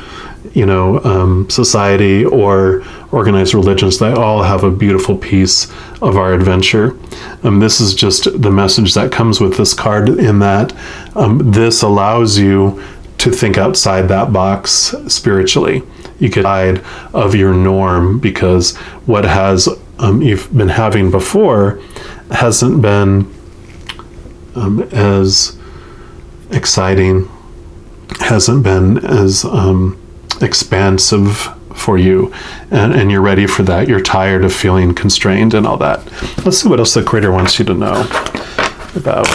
Speaker 1: society or organized religions. They all have a beautiful piece of our adventure. This is just the message that comes with this card, in that this allows you to think outside that box spiritually. You get outside of your norm, because what you've been having before hasn't been as exciting, hasn't been as expansive for you, and you're ready for that. You're tired of feeling constrained and all that. Let's see what else the Creator wants you to know about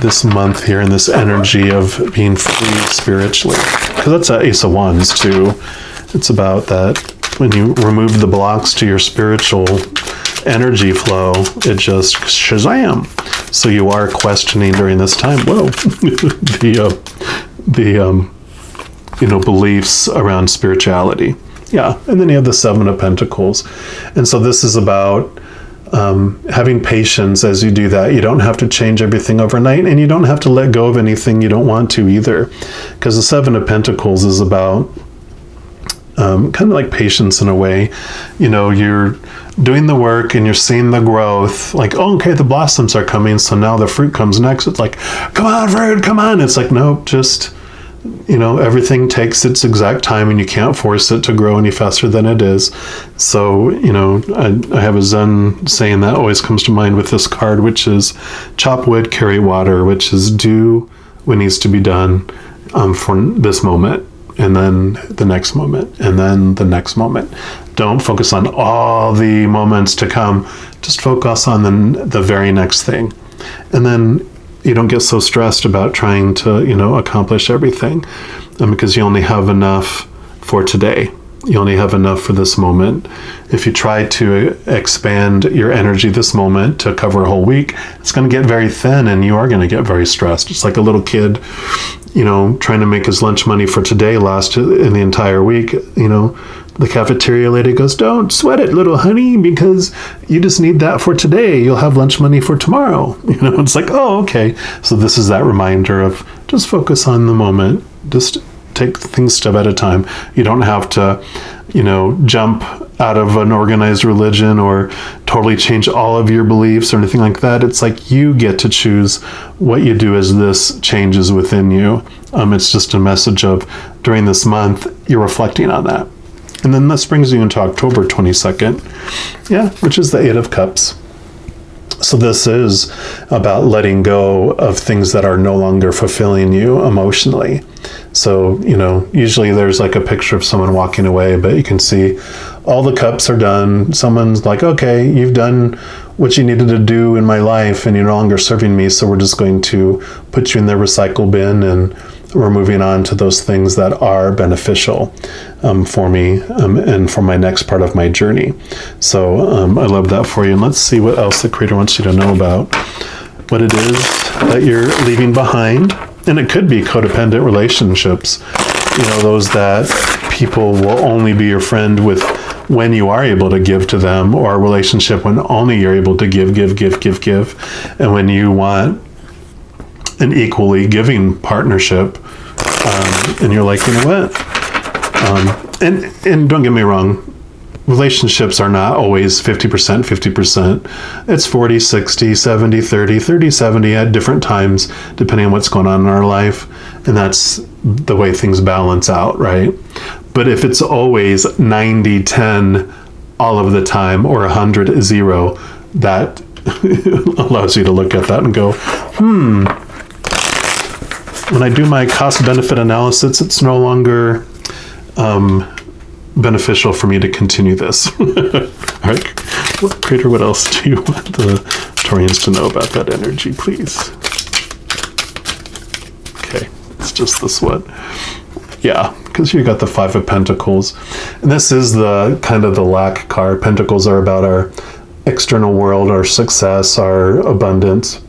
Speaker 1: this month here, and this energy of being free spiritually, because that's an Ace of Wands too. It's about that when you remove the blocks to your spiritual energy flow, it just shazam. So you are questioning during this time, the beliefs around spirituality. Yeah, and then you have the Seven of Pentacles. And so this is about having patience as you do that. You don't have to change everything overnight, and you don't have to let go of anything you don't want to either. Because the Seven of Pentacles is about kind of like patience in a way. You're doing the work and you're seeing the growth, like, oh, okay, the blossoms are coming, so now the fruit comes next. It's like, come on, fruit, come on. It's like, no, just, everything takes its exact time, and you can't force it to grow any faster than it is. So, I have a Zen saying that always comes to mind with this card, which is chop wood, carry water, which is do what needs to be done for this moment, and then the next moment, and then the next moment. Don't focus on all the moments to come. Just focus on the very next thing. And then you don't get so stressed about trying to, accomplish everything, because you only have enough for today. You only have enough for this moment. If you try to expand your energy this moment to cover a whole week, it's going to get very thin, and you are going to get very stressed. It's like a little kid, trying to make his lunch money for today last in the entire week. The cafeteria lady goes, don't sweat it, little honey, because you just need that for today. You'll have lunch money for tomorrow. It's like, oh, okay. So this is that reminder of just focus on the moment. Just take things step at a time. You don't have to, jump out of an organized religion or totally change all of your beliefs or anything like that. It's like you get to choose what you do as this changes within you. It's just a message of, during this month, you're reflecting on that. And then this brings you into October 22nd, which is the Eight of Cups. So this is about letting go of things that are no longer fulfilling you emotionally. So, usually there's like a picture of someone walking away, but you can see all the cups are done. Someone's like, okay, you've done what you needed to do in my life, and you're no longer serving me, so we're just going to put you in the recycle bin, and we're moving on to those things that are beneficial for me and for my next part of my journey. So I love that for you. And let's see what else the Creator wants you to know about what it is that you're leaving behind. And it could be codependent relationships, those that people will only be your friend with when you are able to give to them, or a relationship when only you're able to give. And when you want an equally giving partnership, and you're like, what? And don't get me wrong, relationships are not always 50%. It's 40, 60, 70, 30, 30, 70 at different times, depending on what's going on in our life. And that's the way things balance out, right? But if it's always 90, 10 all of the time, or 100, 0, that allows you to look at that and go, when I do my cost-benefit analysis, it's no longer beneficial for me to continue this. All right, Creator, what else do you want the Taurians to know about that energy, please? Okay, it's just this one. Yeah, because you got the Five of Pentacles. And this is the kind of the lack card. Pentacles are about our external world, our success, our abundance,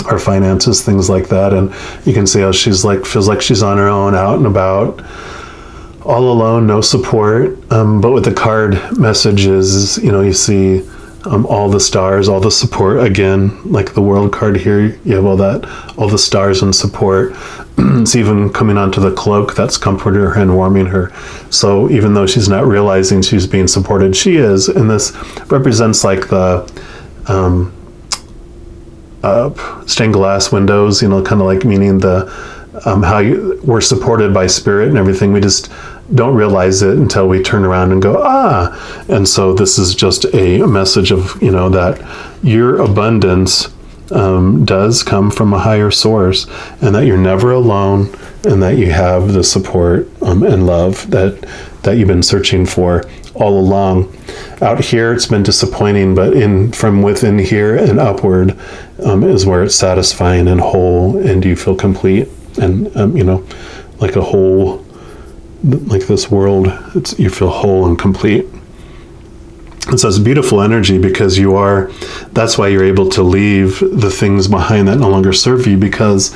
Speaker 1: our finances, things like that. And you can see how she's like, feels like she's on her own, out and about, all alone, no support. But with the card messages, you see all the stars, all the support. Again, like the World card here, you have all the stars and support. It's even coming onto the cloak that's comforting her and warming her. So even though she's not realizing she's being supported, she is. And this represents like the stained glass windows, kind of like meaning the how we're supported by spirit and everything. We just don't realize it until we turn around and go, ah. And so this is just a message of, that your abundance does come from a higher source, and that you're never alone, and that you have the support and love that you've been searching for all along. Out here it's been disappointing, but from within here and upward is where it's satisfying and whole, and you feel complete, and like a whole, like this world, you feel whole and complete. And so it's beautiful energy, because that's why you're able to leave the things behind that no longer serve you, because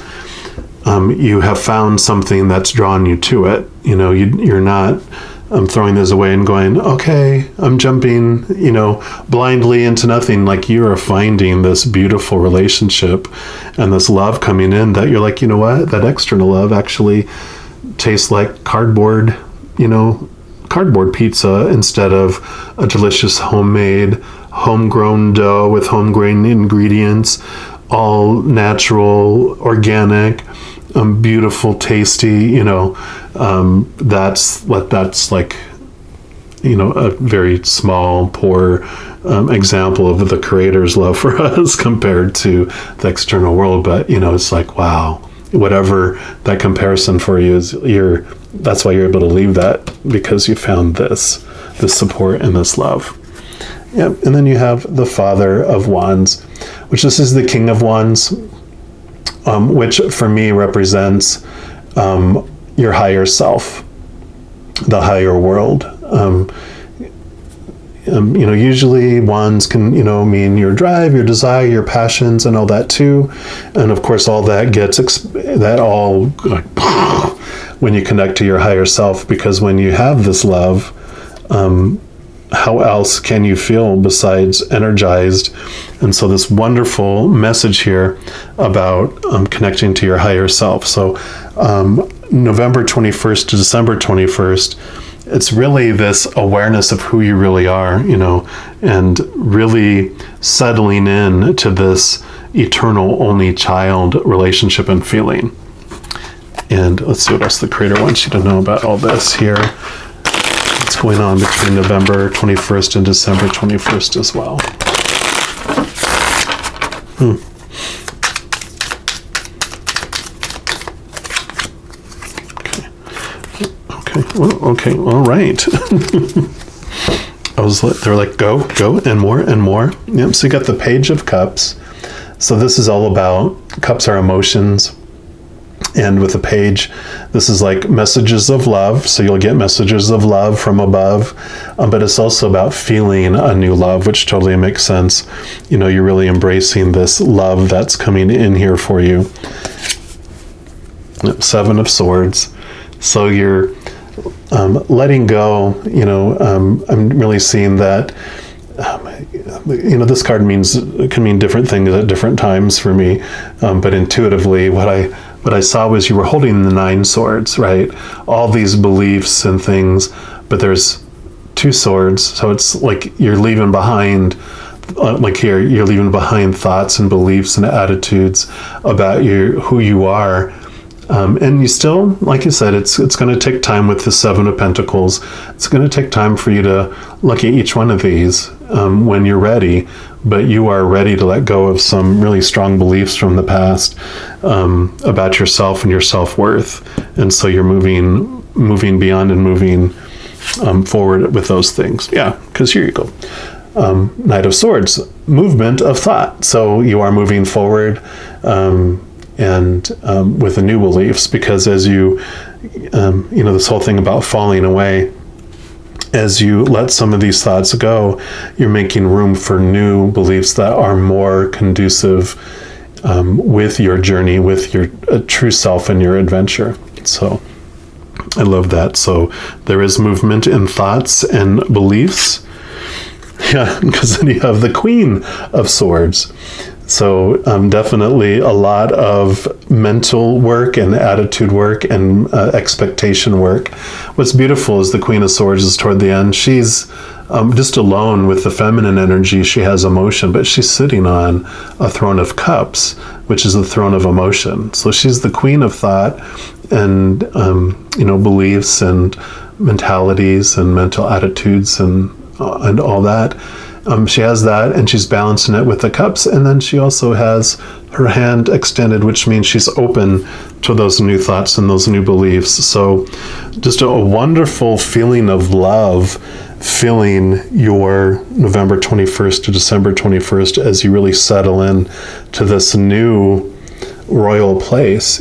Speaker 1: you have found something that's drawn you to it. You're not throwing this away and going, okay, I'm jumping, blindly into nothing. Like, you are finding this beautiful relationship and this love coming in that you're like, you know what, that external love actually tastes like cardboard pizza instead of a delicious homemade, homegrown dough with homegrown ingredients, all natural, organic, beautiful, tasty. That's like, a very small, poor example of the Creator's love for us compared to the external world. But it's like, wow, whatever that comparison for you is, that's why you're able to leave that, because you found this support and this love. Yep. And then you have the Father of Wands, which this is the King of Wands, which for me represents your higher self, the higher world. Usually wands can, mean your drive, your desire, your passions, and all that too. And of course, all that when you connect to your higher self, because when you have this love, how else can you feel besides energized? And so this wonderful message here about connecting to your higher self. So November 21st to December 21st, it's really this awareness of who you really are, and really settling in to this eternal only child relationship and feeling. And let's see what else the Creator wants you to know about all this here. What's going on between November 21st and December 21st as well. Okay, all right. They're like, go, and more and more. Yep, so you got the Page of Cups. So this is all about, cups are emotions. And with the page, this is like messages of love. So you'll get messages of love from above. But it's also about feeling a new love, which totally makes sense. You're really embracing this love that's coming in here for you. Seven of Swords. So you're letting go. I'm really seeing that. This card can mean different things at different times for me. But intuitively, what I saw was you were holding the 9 swords, right? All these beliefs and things, but there's 2 swords. So it's like you're leaving behind, you're leaving behind thoughts and beliefs and attitudes about who you are. And you still, like you said, it's going to take time with the 7 of Pentacles. It's going to take time for you to look at each one of these when you're ready. But you are ready to let go of some really strong beliefs from the past about yourself and your self-worth. And so you're moving beyond and moving forward with those things. Yeah, because here you go. Knight of Swords, movement of thought. So you are moving forward and with the new beliefs, because as you, this whole thing about falling away, as you let some of these thoughts go, you're making room for new beliefs that are more conducive with your journey, with your true self and your adventure. So I love that. So there is movement in thoughts and beliefs. Yeah, because then you have the Queen of Swords. So definitely a lot of mental work and attitude work and expectation work. What's beautiful is the Queen of Swords is toward the end. She's just alone with the feminine energy. She has emotion, but she's sitting on a throne of cups, which is the throne of emotion. So she's the queen of thought and, beliefs and mentalities and mental attitudes and all that. She has that, and she's balancing it with the cups, and then she also has her hand extended, which means she's open to those new thoughts and those new beliefs. So just a wonderful feeling of love filling your November 21st to December 21st as you really settle in to this new royal place,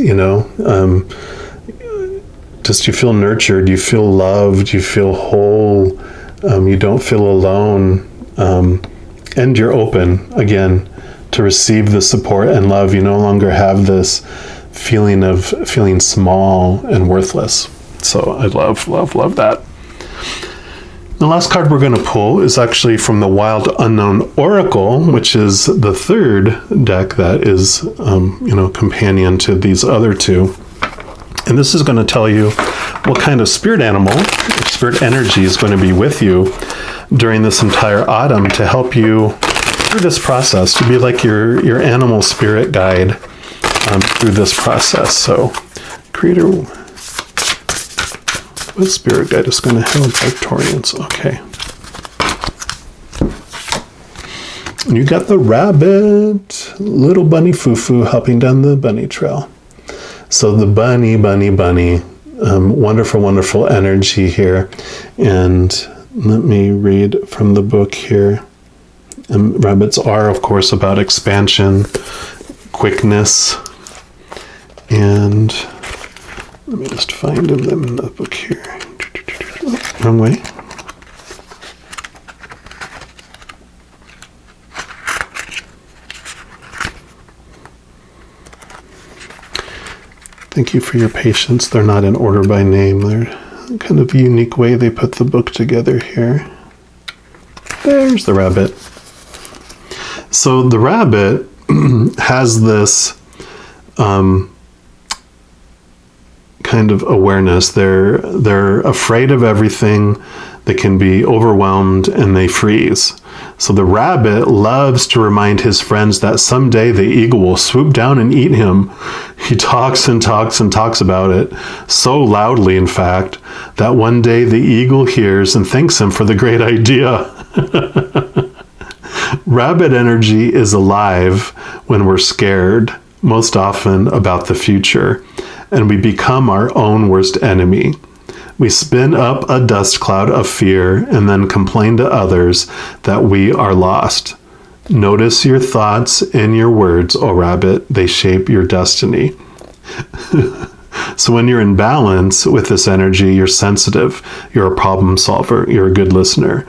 Speaker 1: just you feel nurtured, you feel loved, you feel whole, you don't feel alone. And you're open again to receive the support and love. You no longer have this feeling of feeling small and worthless. So I love that. The last card we're going to pull is actually from the Wild Unknown Oracle, which is the third deck that is, companion to these other two. And this is going to tell you what kind of spirit animal, spirit energy is going to be with you during this entire autumn to help you through this process, to be like your animal spirit guide through this process. So, Creator, what spirit guide is going to help Arcturians? Okay. You got the rabbit, little bunny Fufu helping down the bunny trail. So the bunny, wonderful, wonderful energy here. And let me read from the book here. Rabbits are, of course, about expansion, quickness, and let me just find them in the book here. Wrong way. Thank you for your patience. They're not in order by name. They're kind of a unique way they put the book together here. There's the rabbit. So the rabbit has this kind of awareness. They're afraid of everything. They can be overwhelmed and they freeze. So the rabbit loves to remind his friends that someday the eagle will swoop down and eat him. He talks and talks and talks about it, so loudly, in fact, that one day the eagle hears and thanks him for the great idea. Rabbit energy is alive when we're scared, most often about the future, and we become our own worst enemy. We spin up a dust cloud of fear and then complain to others that we are lost. Notice your thoughts and your words, O rabbit. They shape your destiny. So when you're in balance with this energy, you're sensitive. You're a problem solver. You're a good listener.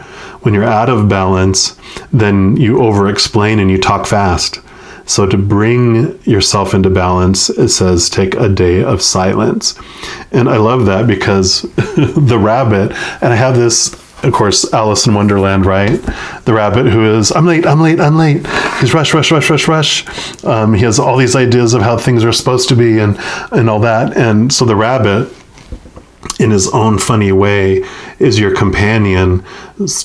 Speaker 1: When you're out of balance, then you over-explain and you talk fast. So to bring yourself into balance, it says take a day of silence. And I love that because the rabbit, and I have this, of course, Alice in Wonderland, right? The rabbit who is, I'm late. He's rush. He has all these ideas of how things are supposed to be and all that. And so the rabbit, in his own funny way, is your companion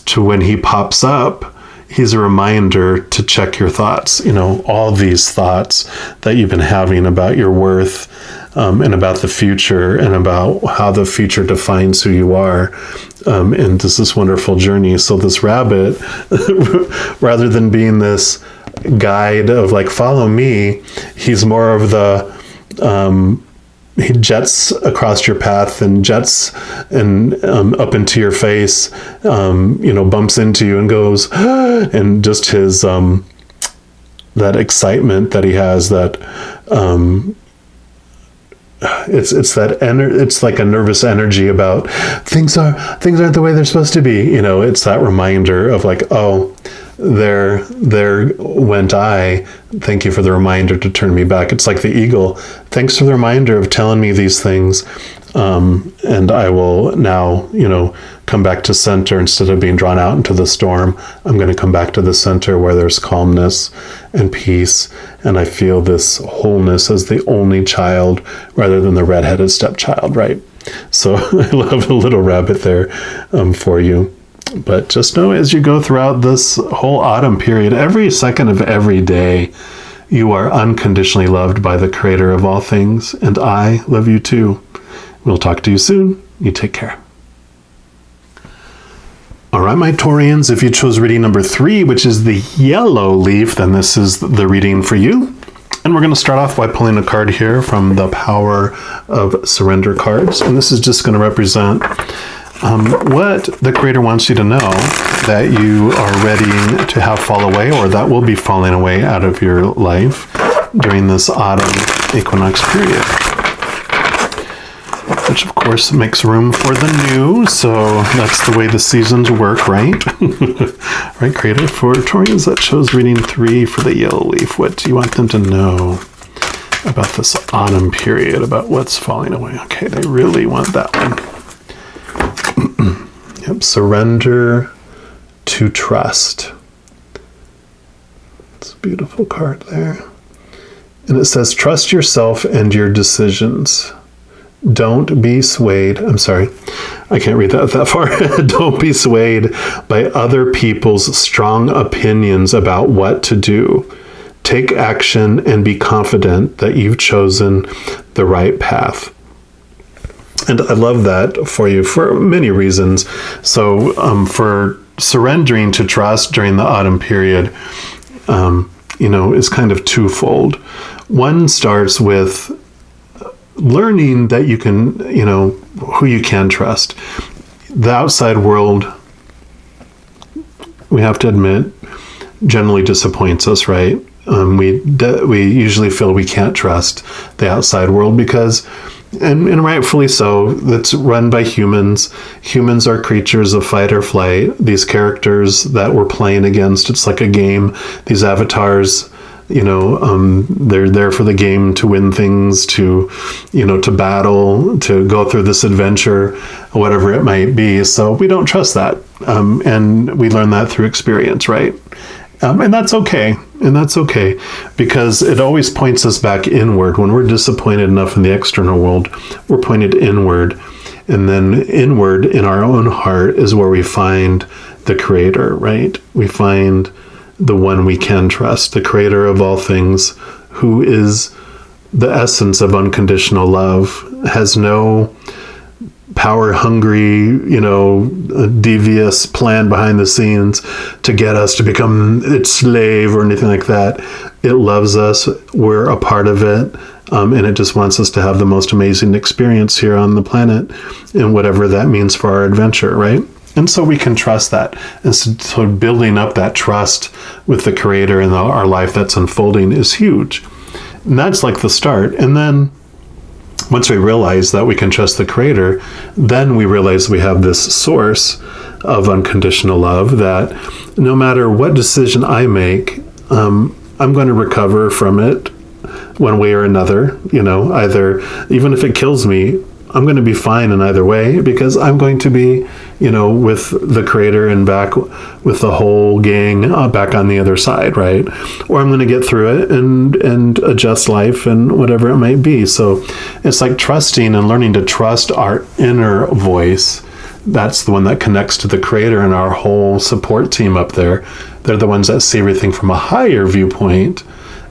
Speaker 1: to when he pops up. He's a reminder to check your thoughts, all these thoughts that you've been having about your worth and about the future and about how the future defines who you are. And this wonderful journey. So this rabbit, rather than being this guide of like, follow me, he's more of the, he jets across your path and jets and up into your face, bumps into you and goes, and just his that excitement that he has, that it's that it's like a nervous energy about things aren't the way they're supposed to be. It's that reminder of like, oh, there went I. Thank you for the reminder to turn me back. It's like the eagle. Thanks for the reminder of telling me these things. And I will now, come back to center instead of being drawn out into the storm. I'm going to come back to the center where there's calmness and peace. And I feel this wholeness as the only child rather than the redheaded stepchild, right? So I love a little rabbit there for you. But just know as you go throughout this whole autumn period, every second of every day, you are unconditionally loved by the Creator of all things. And I love you too. We'll talk to you soon. You take care. All right, my Taurians, if you chose reading number 3, which is the yellow leaf, then this is the reading for you. And we're going to start off by pulling a card here from the Power of Surrender cards. And this is just going to represent what the Creator wants you to know that you are ready to have fall away, or that will be falling away out of your life during this autumn equinox period. Which, of course, makes room for the new. So that's the way the seasons work, right? Right, Creator, for Taurians that chose reading 3 for the yellow leaf, what do you want them to know about this autumn period, about what's falling away? Okay, they really want that one. Yep, surrender to trust. It's a beautiful card there. And it says, trust yourself and your decisions. Don't be swayed. I'm sorry, I can't read that far. Don't be swayed by other people's strong opinions about what to do. Take action and be confident that you've chosen the right path. And I love that for you for many reasons. So for surrendering to trust during the autumn period, is kind of twofold. One starts with learning that you can, who you can trust. The outside world, we have to admit, generally disappoints us, right? We usually feel we can't trust the outside world because, and rightfully so, it's run by humans. Humans are creatures of fight or flight. These characters that we're playing against, it's like a game. These avatars, they're there for the game to win things, to battle, to go through this adventure, whatever it might be. So we don't trust that. And we learn that through experience, right? And that's okay. And that's okay, because it always points us back inward. When we're disappointed enough in the external world, we're pointed inward. And then inward in our own heart is where we find the Creator, right? We find the one we can trust, the Creator of all things, who is the essence of unconditional love, has no power-hungry, devious plan behind the scenes to get us to become its slave or anything like that. It loves us. We're a part of it. And it just wants us to have the most amazing experience here on the planet, and whatever that means for our adventure, right? And so we can trust that. And so building up that trust with the Creator in our life that's unfolding is huge. And that's like the start. And then once we realize that we can trust the Creator, then we realize we have this source of unconditional love that no matter what decision I make, I'm going to recover from it one way or another. Either, even if it kills me, I'm going to be fine in either way, because I'm going to be, with the Creator and back with the whole gang back on the other side, right? Or I'm going to get through it and adjust life and whatever it might be. So it's like trusting and learning to trust our inner voice. That's the one that connects to the Creator and our whole support team up there. They're the ones that see everything from a higher viewpoint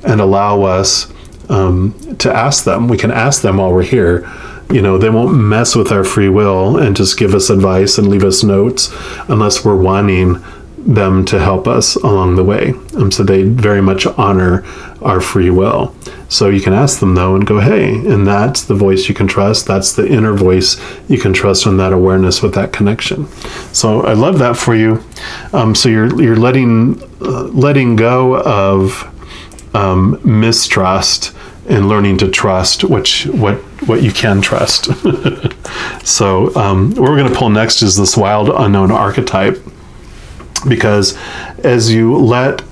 Speaker 1: and allow us to ask them. We can ask them while we're here. They won't mess with our free will and just give us advice and leave us notes unless we're wanting them to help us along the way. So they very much honor our free will. So you can ask them though and go, hey, and that's the voice you can trust. That's the inner voice you can trust on that awareness with that connection. So I love that for you. So you're letting go of mistrust and learning to trust what you can trust. So what we're going to pull next is this wild unknown archetype, because as you let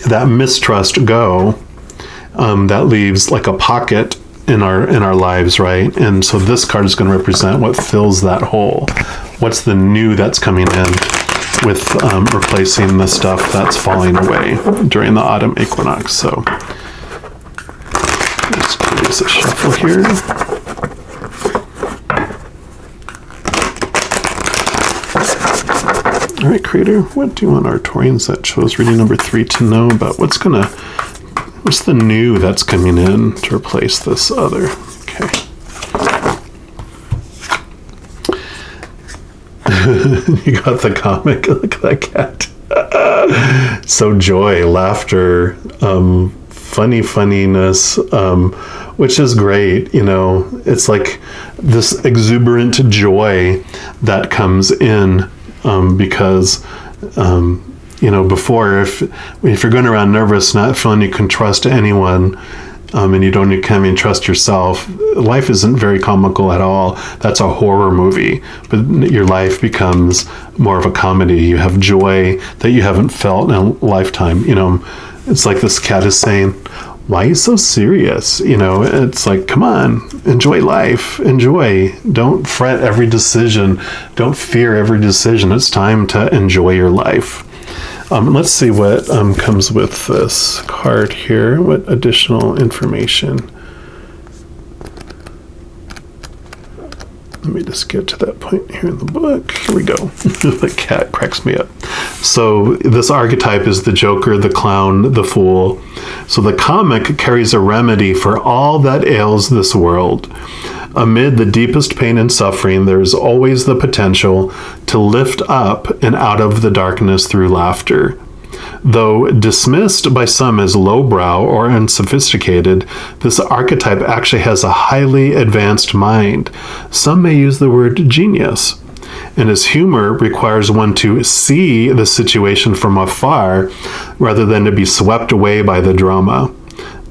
Speaker 1: that mistrust go, that leaves like a pocket in our lives, right? And so this card is going to represent what fills that hole. What's the new that's coming in with replacing the stuff that's falling away during the autumn equinox. So let's close a shuffle here. All right, Creator, what do you want our Taurians that chose reading number 3 to know about what's the new that's coming in to replace this other? Okay. You got the comic. Look at that cat. So joy, laughter, funniness, which is great. You know, it's like this exuberant joy that comes in because you know, before, if you're going around nervous, not feeling you can trust anyone, and you don't even trust yourself, life isn't very comical at all. That's a horror movie. But your life becomes more of a comedy. You have joy that you haven't felt in a lifetime. You know, it's like this cat is saying, why are you so serious? You know, it's like, come on, enjoy life, enjoy. Don't fret every decision. Don't fear every decision. It's time to enjoy your life. Let's see what comes with this card here. What additional information? Let me just get to that point here in the book. Here we go. The cat cracks me up. So this archetype is the Joker, the clown, the fool. So the comic carries a remedy for all that ails this world. Amid the deepest pain and suffering, there is always the potential to lift up and out of the darkness through laughter. Though dismissed by some as lowbrow or unsophisticated, this archetype actually has a highly advanced mind. Some may use the word genius. And his humor requires one to see the situation from afar rather than to be swept away by the drama.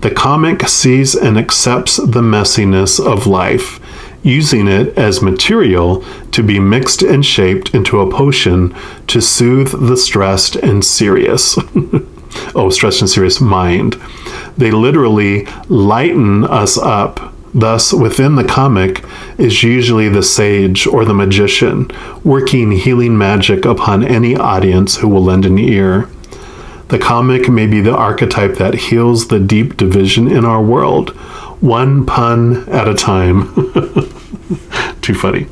Speaker 1: The comic sees and accepts the messiness of life, using it as material to be mixed and shaped into a potion to soothe the stressed and serious. Stressed and serious mind. They literally lighten us up. Thus, within the comic is usually the sage or the magician, working healing magic upon any audience who will lend an ear. The comic may be the archetype that heals the deep division in our world, one pun at a time. Too funny.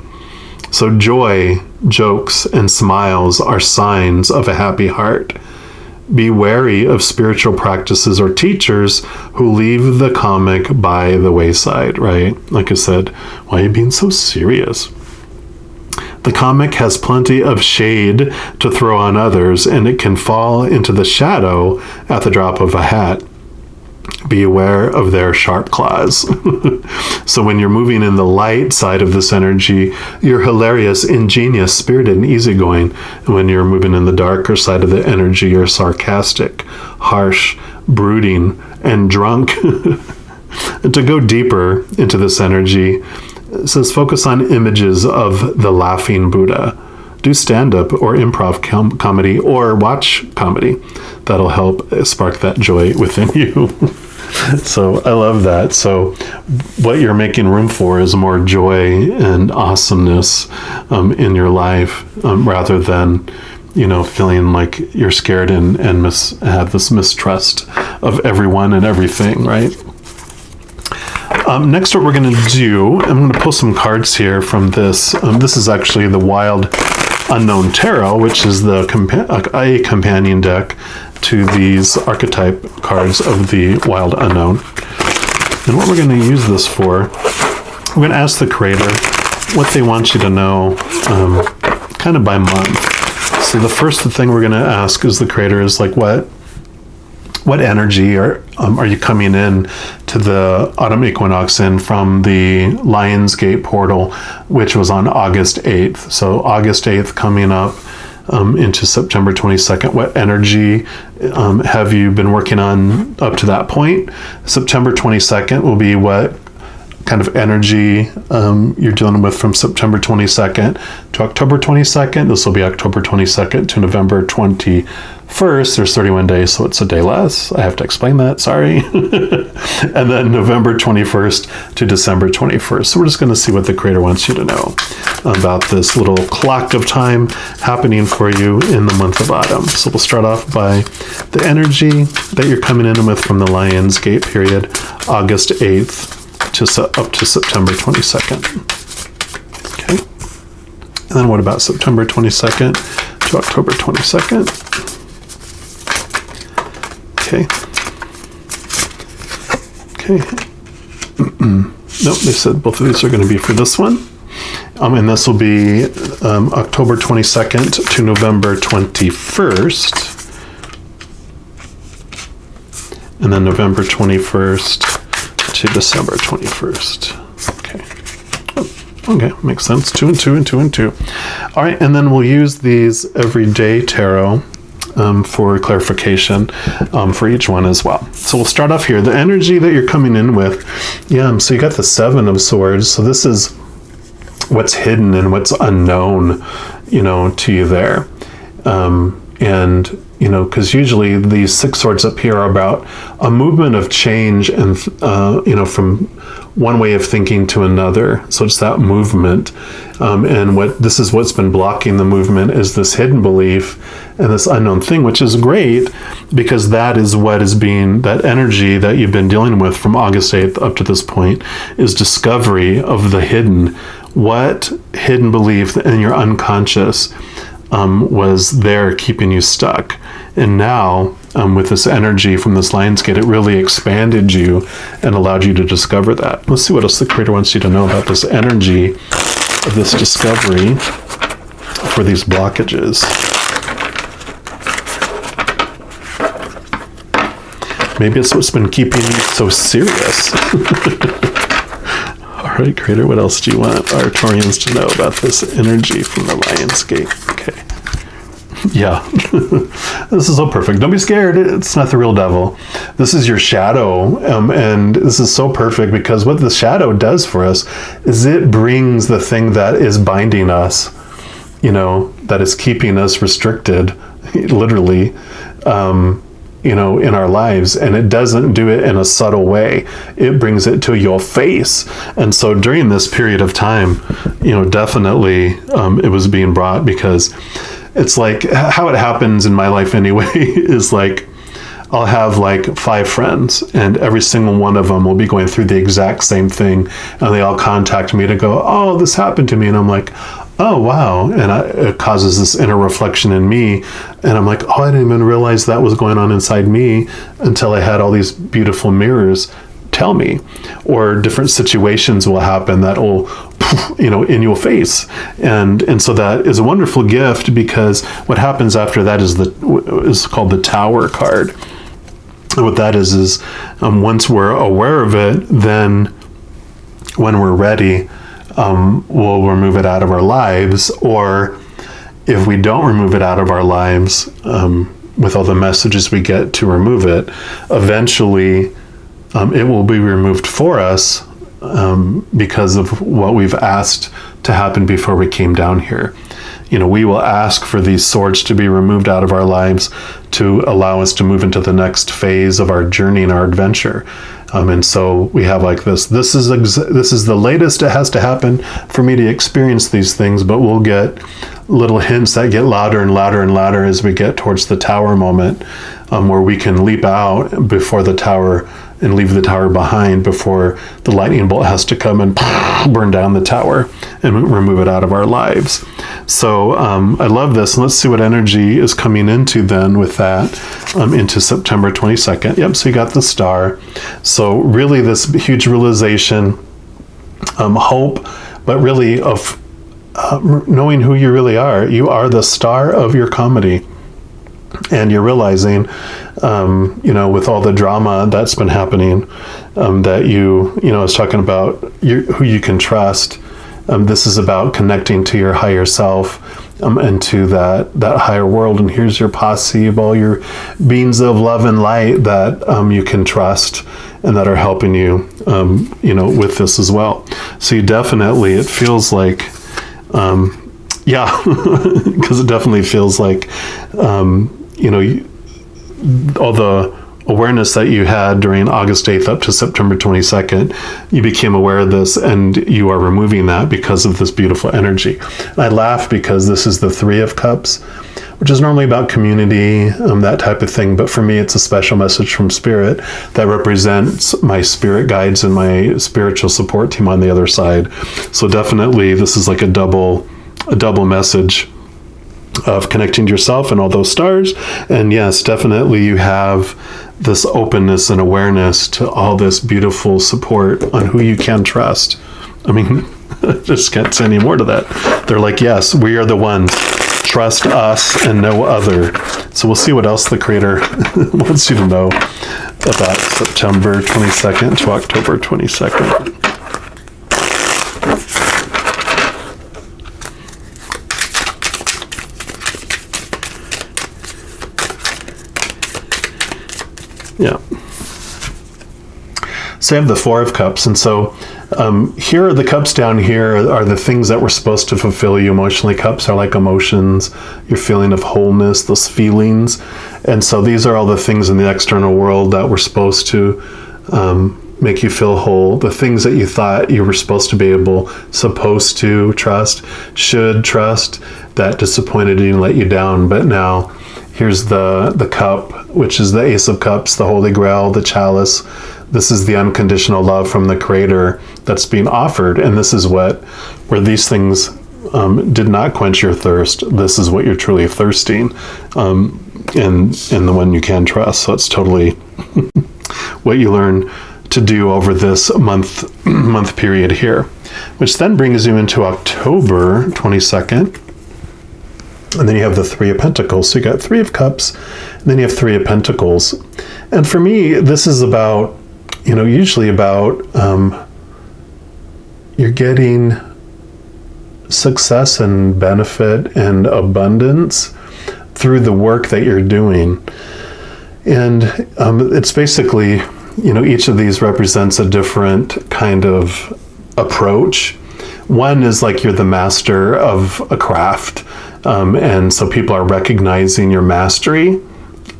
Speaker 1: So joy, jokes, and smiles are signs of a happy heart. Be wary of spiritual practices or teachers who leave the comic by the wayside, right? Like I said, why are you being so serious? The comic has plenty of shade to throw on others, and it can fall into the shadow at the drop of a hat. Be aware of their sharp claws. So when you're moving in the light side of this energy, you're hilarious, ingenious, spirited, and easygoing. And when you're moving in the darker side of the energy, you're sarcastic, harsh, brooding, and drunk. And to go deeper into this energy, it says focus on images of the laughing Buddha. Do stand-up or improv comedy or watch comedy. That'll help spark that joy within you. So I love that. So what you're making room for is more joy and awesomeness in your life rather than, you know, feeling like you're scared and have this mistrust of everyone and everything, right? Next, what we're going to do, I'm going to pull some cards here from this. This is actually the Wild Unknown Tarot, which is the a companion deck to these archetype cards of the Wild Unknown. And what we're going to use this for, we're going to ask the creator what they want you to know kind of by month. So the first thing we're going to ask is the creator is like, what energy are you coming in to the autumn equinox in from the Lionsgate portal, which was on August 8th. So August 8th coming up into September 22nd. What energy have you been working on up to that point? September 22nd will be what kind of energy you're dealing with from September 22nd to October 22nd. This will be October 22nd to November 21st. There's 31 days, so it's a day less. I have to explain that, sorry. And then November 21st to December 21st. So we're just going to see what the Creator wants you to know about this little clock of time happening for you in the month of autumn. So we'll start off by the energy that you're coming in with from the Lion's Gate period, August 8th up to September 22nd. Okay. And then what about September 22nd to October 22nd? Okay. Nope, they said both of these are going to be for this one. And this will be October 22nd to November 21st. And then November 21st to December 21st. Okay, makes sense. 2 and 2 and 2 and 2. All right, and then we'll use these everyday tarot for clarification for each one as well. So we'll start off here. The energy that you're coming in with, so you got the 7 of Swords. So this is what's hidden and what's unknown, to you there. And because usually these 6 swords up here are about a movement of change and, from one way of thinking to another. So it's that movement. And this is what's been blocking the movement is this hidden belief and this unknown thing, which is great because that is what is being, that energy that you've been dealing with from August 8th up to this point is discovery of the hidden. What hidden belief in your unconscious was there keeping you stuck. And now, with this energy from this Lion's Gate, it really expanded you and allowed you to discover that. Let's see what else the Creator wants you to know about this energy of this discovery for these blockages. Maybe it's what's been keeping you so serious. All right, Creator, what else do you want our Taurians to know about this energy from the Lion's Gate? Okay. Yeah, this is so perfect. Don't be scared. It's not the real devil. This is your shadow. And this is so perfect because what the shadow does for us is it brings the thing that is binding us, that is keeping us restricted, literally, in our lives. And it doesn't do it in a subtle way. It brings it to your face. And so during this period of time, definitely it was being brought because it's like how it happens in my life anyway is like I'll have like 5 friends and every single one of them will be going through the exact same thing and they all contact me to go, oh, this happened to me. And I'm like, oh, wow. And it causes this inner reflection in me. And I'm like, oh, I didn't even realize that was going on inside me until I had all these beautiful mirrors tell me. Or different situations will happen that will, in your face. And so that is a wonderful gift because what happens after that is called the Tower card. And what that is once we're aware of it, then when we're ready, we'll remove it out of our lives. Or if we don't remove it out of our lives, with all the messages we get to remove it, eventually it will be removed for us because of what we've asked to happen before we came down here. We will ask for these swords to be removed out of our lives to allow us to move into the next phase of our journey and our adventure. And so we have like this. This is the latest it has to happen for me to experience these things, but we'll get little hints that get louder and louder and louder as we get towards the Tower moment, where we can leap out before the Tower and leave the Tower behind before the lightning bolt has to come and burn down the Tower and remove it out of our lives. So I love this. And let's see what energy is coming into then with that into September 22nd. Yep, so you got the Star. So really this huge realization, hope, but really of knowing who you really are. You are the star of your comedy. And you're realizing, with all the drama that's been happening, that I was talking about who you can trust, This is about connecting to your higher self and to that higher world. And here's your posse of all your beings of love and light that you can trust and that are helping you, with this as well. So you definitely, it feels like, because it definitely feels like, all the awareness that you had during August 8th up to September 22nd, you became aware of this and you are removing that because of this beautiful energy. And I laugh because this is the Three of Cups, which is normally about community, that type of thing. But for me, it's a special message from Spirit that represents my spirit guides and my spiritual support team on the other side. So definitely this is like a double message of connecting to yourself and all those stars. And yes, definitely you have this openness and awareness to all this beautiful support on who you can trust. I mean, I just can't say any more to that. They're like, yes, we are the ones. Trust us and no other. So we'll see what else the Creator wants you to know about September 22nd to October 22nd. Yeah. So you have the Four of Cups. And so here are the cups down here are the things that were supposed to fulfill you emotionally. Cups are like emotions, your feeling of wholeness, those feelings. And so these are all the things in the external world that were supposed to make you feel whole. The things that you thought you were supposed to trust, should trust, that disappointed you and let you down. But now here's the cup, which is the Ace of Cups, the Holy Grail, the chalice. This is the unconditional love from the Creator that's being offered. And this is where these things did not quench your thirst. This is what you're truly thirsting, and the one you can trust. So it's totally what you learn to do over this month period here, which then brings you into October 22nd. And then you have the Three of Pentacles. So you got Three of Cups, and then you have Three of Pentacles. And for me, this is about, usually about you're getting success and benefit and abundance through the work that you're doing. And it's basically, each of these represents a different kind of approach. One is like you're the master of a craft. And so people are recognizing your mastery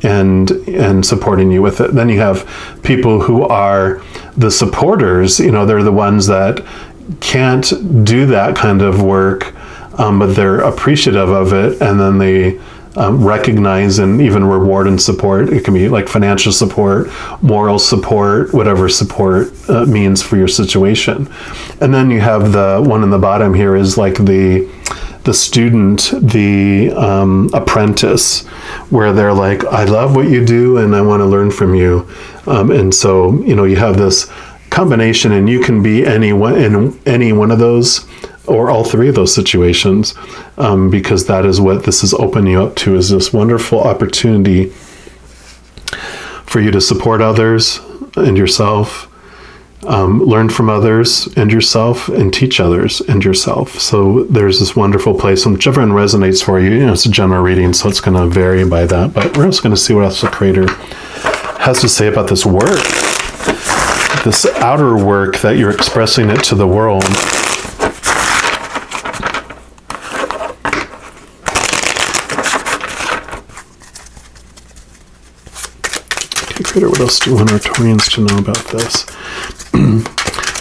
Speaker 1: and supporting you with it. Then you have people who are the supporters, they're the ones that can't do that kind of work, but they're appreciative of it, and then they recognize and even reward and support. It can be like financial support, moral support, whatever support means for your situation. And then you have the one in the bottom here is like the student, the apprentice, where they're like, I love what you do and I want to learn from you. And so, you have this combination, and you can be any one of those or all three of those situations, because that is what this is opening you up to, is this wonderful opportunity for you to support others and yourself, learn from others and yourself, and teach others and yourself. So there's this wonderful place, and whichever one resonates for you, it's a general reading, so it's going to vary by that. But we're just going to see what else the Creator has to say about this work, this outer work that you're expressing it to the world. Okay, Creator, what else do you want our Taurians to know about this?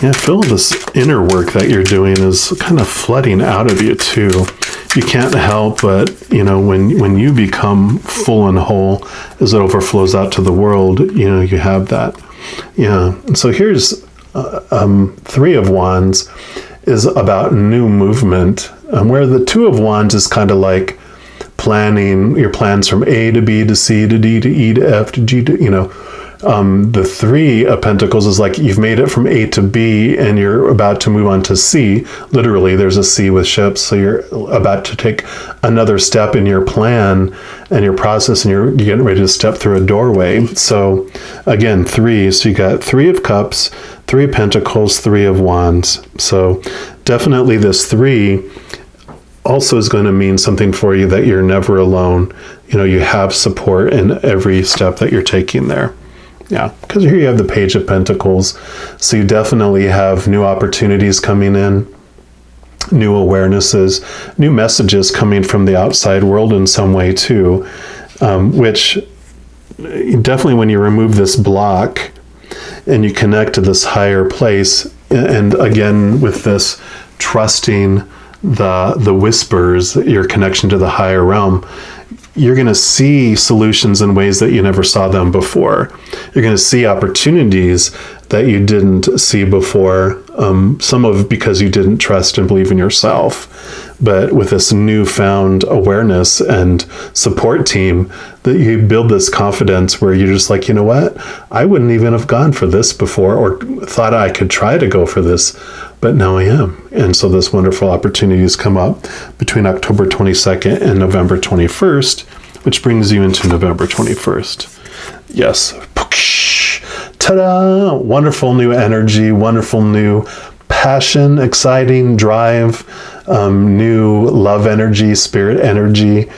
Speaker 1: Yeah, I feel this inner work that you're doing is kind of flooding out of you too. You can't help but, when you become full and whole, as it overflows out to the world, you have that. Yeah. And so here's Three of Wands is about new movement, where the Two of Wands is kind of like planning your plans from A to B to C to D to E to F to G to, the Three of Pentacles is like you've made it from A to B and you're about to move on to C. Literally, there's a C with ships, so you're about to take another step in your plan and your process, and you're getting ready to step through a doorway. So again, three. So you got Three of Cups, Three of Pentacles, Three of Wands. So definitely this 3 also is going to mean something for you, that you're never alone. You have support in every step that you're taking there. Yeah, because here you have the Page of Pentacles. So you definitely have new opportunities coming in, new awarenesses, new messages coming from the outside world in some way too, which definitely, when you remove this block and you connect to this higher place, and again with this trusting the whispers, your connection to the higher realm, you're going to see solutions in ways that you never saw them before. You're going to see opportunities that you didn't see before, some of because you didn't trust and believe in yourself. But with this newfound awareness and support team, that you build this confidence where you're just like, you know what? I wouldn't even have gone for this before, or thought I could try to go for this, but now I am. And so this wonderful opportunities come up between October 22nd and November 21st, which brings you into November 21st. Yes. Ta-da! Wonderful new energy, wonderful new passion, exciting drive, new love energy, spirit energy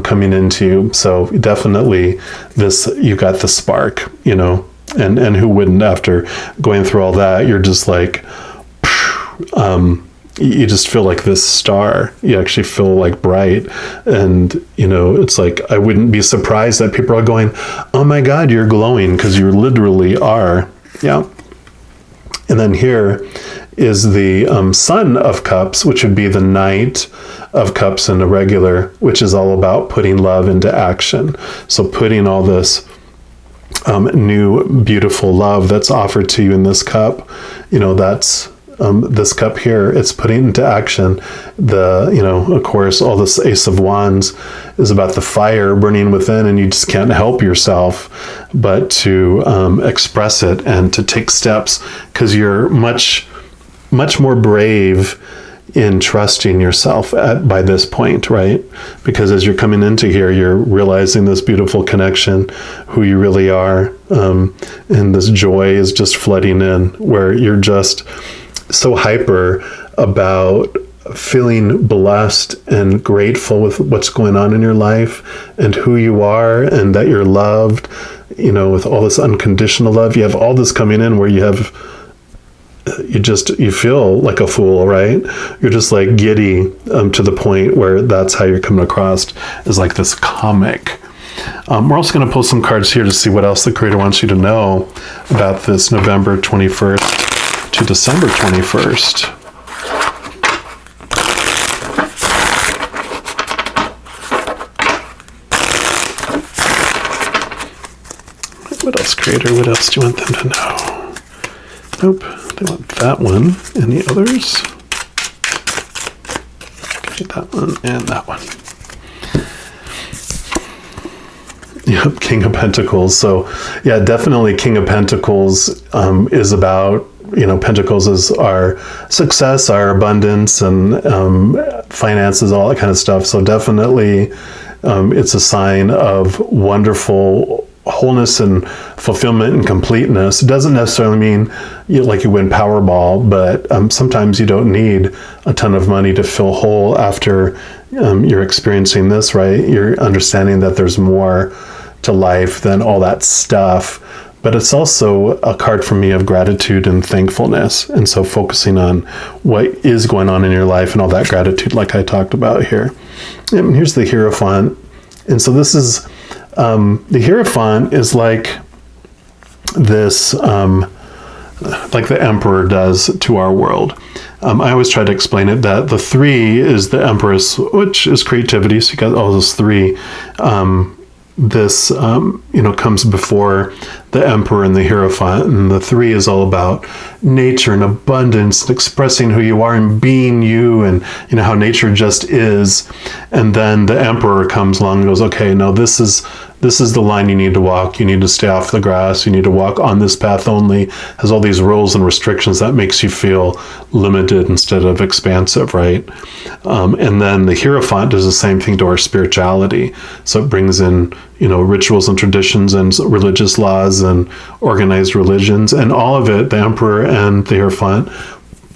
Speaker 1: coming into you. So definitely you got the spark, and who wouldn't, after going through all that? You're just like, you just feel like this star. You actually feel like bright. And, it's like, I wouldn't be surprised that people are going, oh my God, you're glowing, because you literally are. Yeah. And then here is the Son of Cups, which would be the Knight of Cups in the regular, which is all about putting love into action. So putting all this new, beautiful love that's offered to you in this cup, that's this cup here, it's putting into action of course, all this Ace of Wands is about the fire burning within, and you just can't help yourself but to express it and to take steps, because you're much more brave in trusting yourself by this point, right? Because as you're coming into here, you're realizing this beautiful connection, who you really are, and this joy is just flooding in, where you're just so hyper about feeling blessed and grateful with what's going on in your life and who you are, and that you're loved, with all this unconditional love. You have all this coming in where you feel like a fool, right? You're just like giddy to the point where that's how you're coming across, is like this comic. We're also going to pull some cards here to see what else the Creator wants you to know about this November 21st to December 21st. What else, Creator? What else do you want them to know? Nope, they want that one. Any others? Okay, that one and that one. Yep, King of Pentacles. So yeah, definitely King of Pentacles is about, Pentacles is our success, our abundance, and finances, all that kind of stuff. So definitely it's a sign of wonderful wholeness and fulfillment and completeness. It doesn't necessarily mean you win Powerball, but sometimes you don't need a ton of money to feel whole after you're experiencing this, right? You're understanding that there's more to life than all that stuff. But it's also a card for me of gratitude and thankfulness. And so focusing on what is going on in your life and all that gratitude, like I talked about here. And here's the Hierophant. And so this is, the Hierophant is like this, like the Emperor does to our world. I always try to explain it that the 3 is the Empress, which is creativity. So you got all those 3. This, comes before the Emperor and the Hierophant. And the 3 is all about nature and abundance and expressing who you are and being you, and, how nature just is. And then the Emperor comes along and goes, okay, no, this is the line you need to walk. You need to stay off the grass. You need to walk on this path only. Has all these rules and restrictions that makes you feel limited instead of expansive, right? And then the Hierophant does the same thing to our spirituality. So it brings in, rituals and traditions and religious laws and organized religions, and all of it, the Emperor and the Hierophant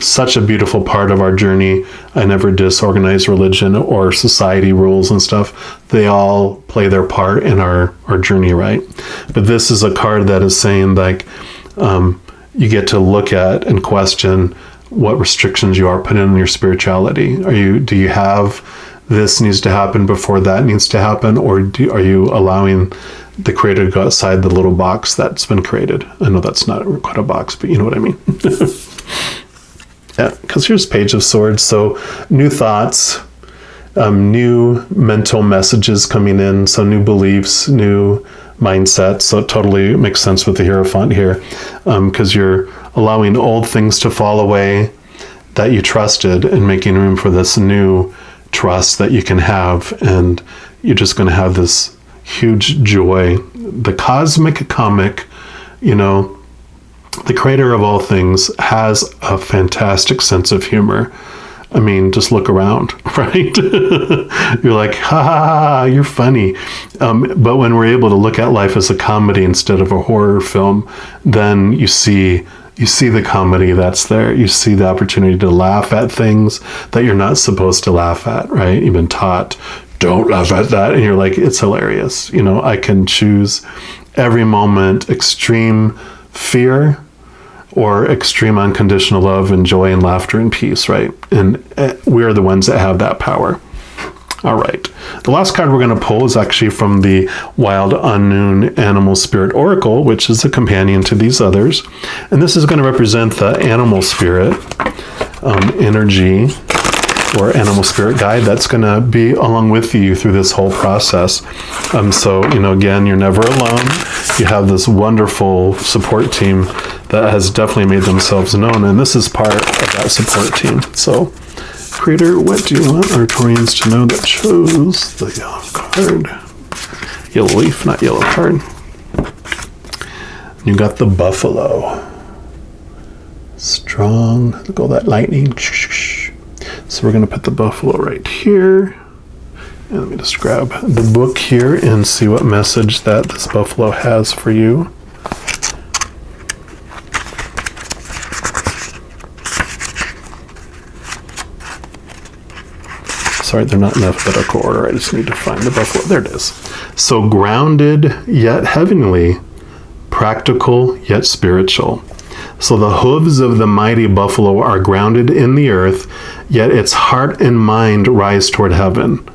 Speaker 1: such a beautiful part of our journey. I never disorganize religion or society rules and stuff. They all play their part in our journey, right? But this is a card that is saying, like, you get to look at and question what restrictions you are putting in your spirituality. Do you have this needs to happen before that needs to happen, or are you allowing the creator to go outside the little box that's been created? I know that's not quite a box, but you know what I mean. Yeah, because here's Page of Swords. So new thoughts, new mental messages coming in. So new beliefs, new mindset. So it totally makes sense with the Hierophant here, because you're allowing old things to fall away that you trusted and making room for this new trust that you can have. And you're just going to have this huge joy. The cosmic comic, the creator of all things has a fantastic sense of humor. I mean, just look around, right? You're like, ha ha ha, you're funny. But when we're able to look at life as a comedy instead of a horror film, then you see the comedy that's there. You see the opportunity to laugh at things that you're not supposed to laugh at, right? You've been taught, don't laugh at that. And you're like, it's hilarious. I can choose every moment, extreme fear or extreme unconditional love and joy and laughter and peace, right? And we are the ones that have that power. All right. The last card we're going to pull is actually from the Wild Unknown Animal Spirit Oracle, which is a companion to these others. And this is going to represent the animal spirit energy or animal spirit guide that's going to be along with you through this whole process. So, again, you're never alone. You have this wonderful support team that has definitely made themselves known, and this is part of that support team. So, Creator, what do you want our Taurians to know that chose the yellow card? Yellow leaf, not yellow card. You got the buffalo. Strong, look all that lightning. So we're going to put the buffalo right here. And let me just grab the book here and see what message that this buffalo has for you. Sorry, they're not in alphabetical order. I just need to find the buffalo. There it is. So grounded yet heavenly, practical yet spiritual. So the hooves of the mighty buffalo are grounded in the earth, yet its heart and mind rise toward heaven.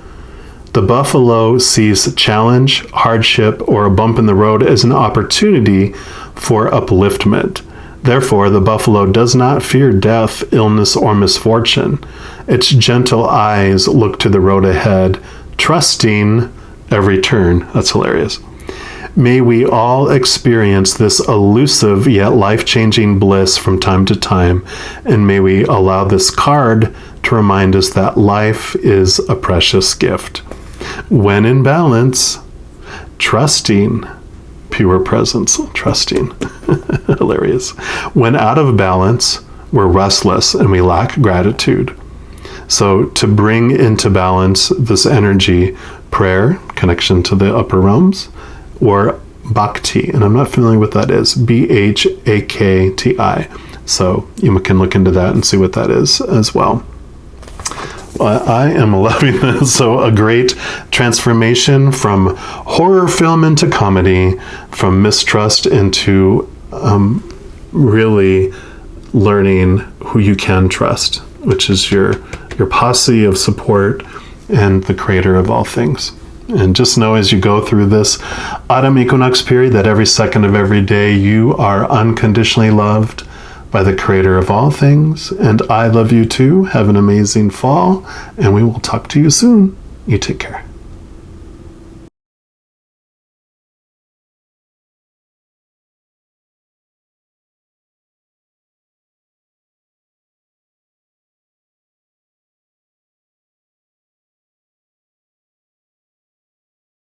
Speaker 1: The buffalo sees challenge, hardship, or a bump in the road as an opportunity for upliftment. Therefore, the buffalo does not fear death, illness, or misfortune. Its gentle eyes look to the road ahead, trusting every turn. That's hilarious. May we all experience this elusive yet life-changing bliss from time to time, and may we allow this card to remind us that life is a precious gift. When in balance, trusting, pure presence, trusting, hilarious. When out of balance, we're restless and we lack gratitude. So to bring into balance this energy, prayer, connection to the upper realms, or bhakti, and I'm not familiar with what that is, Bhakti. So you can look into that and see what that is as well. I am loving this. So a great transformation from horror film into comedy, from mistrust into really learning who you can trust, which is your posse of support and the creator of all things. And just know as you go through this autumn equinox period that every second of every day you are unconditionally loved by the creator of all things. And I love you too. Have an amazing fall, and we will talk to you soon. You take care.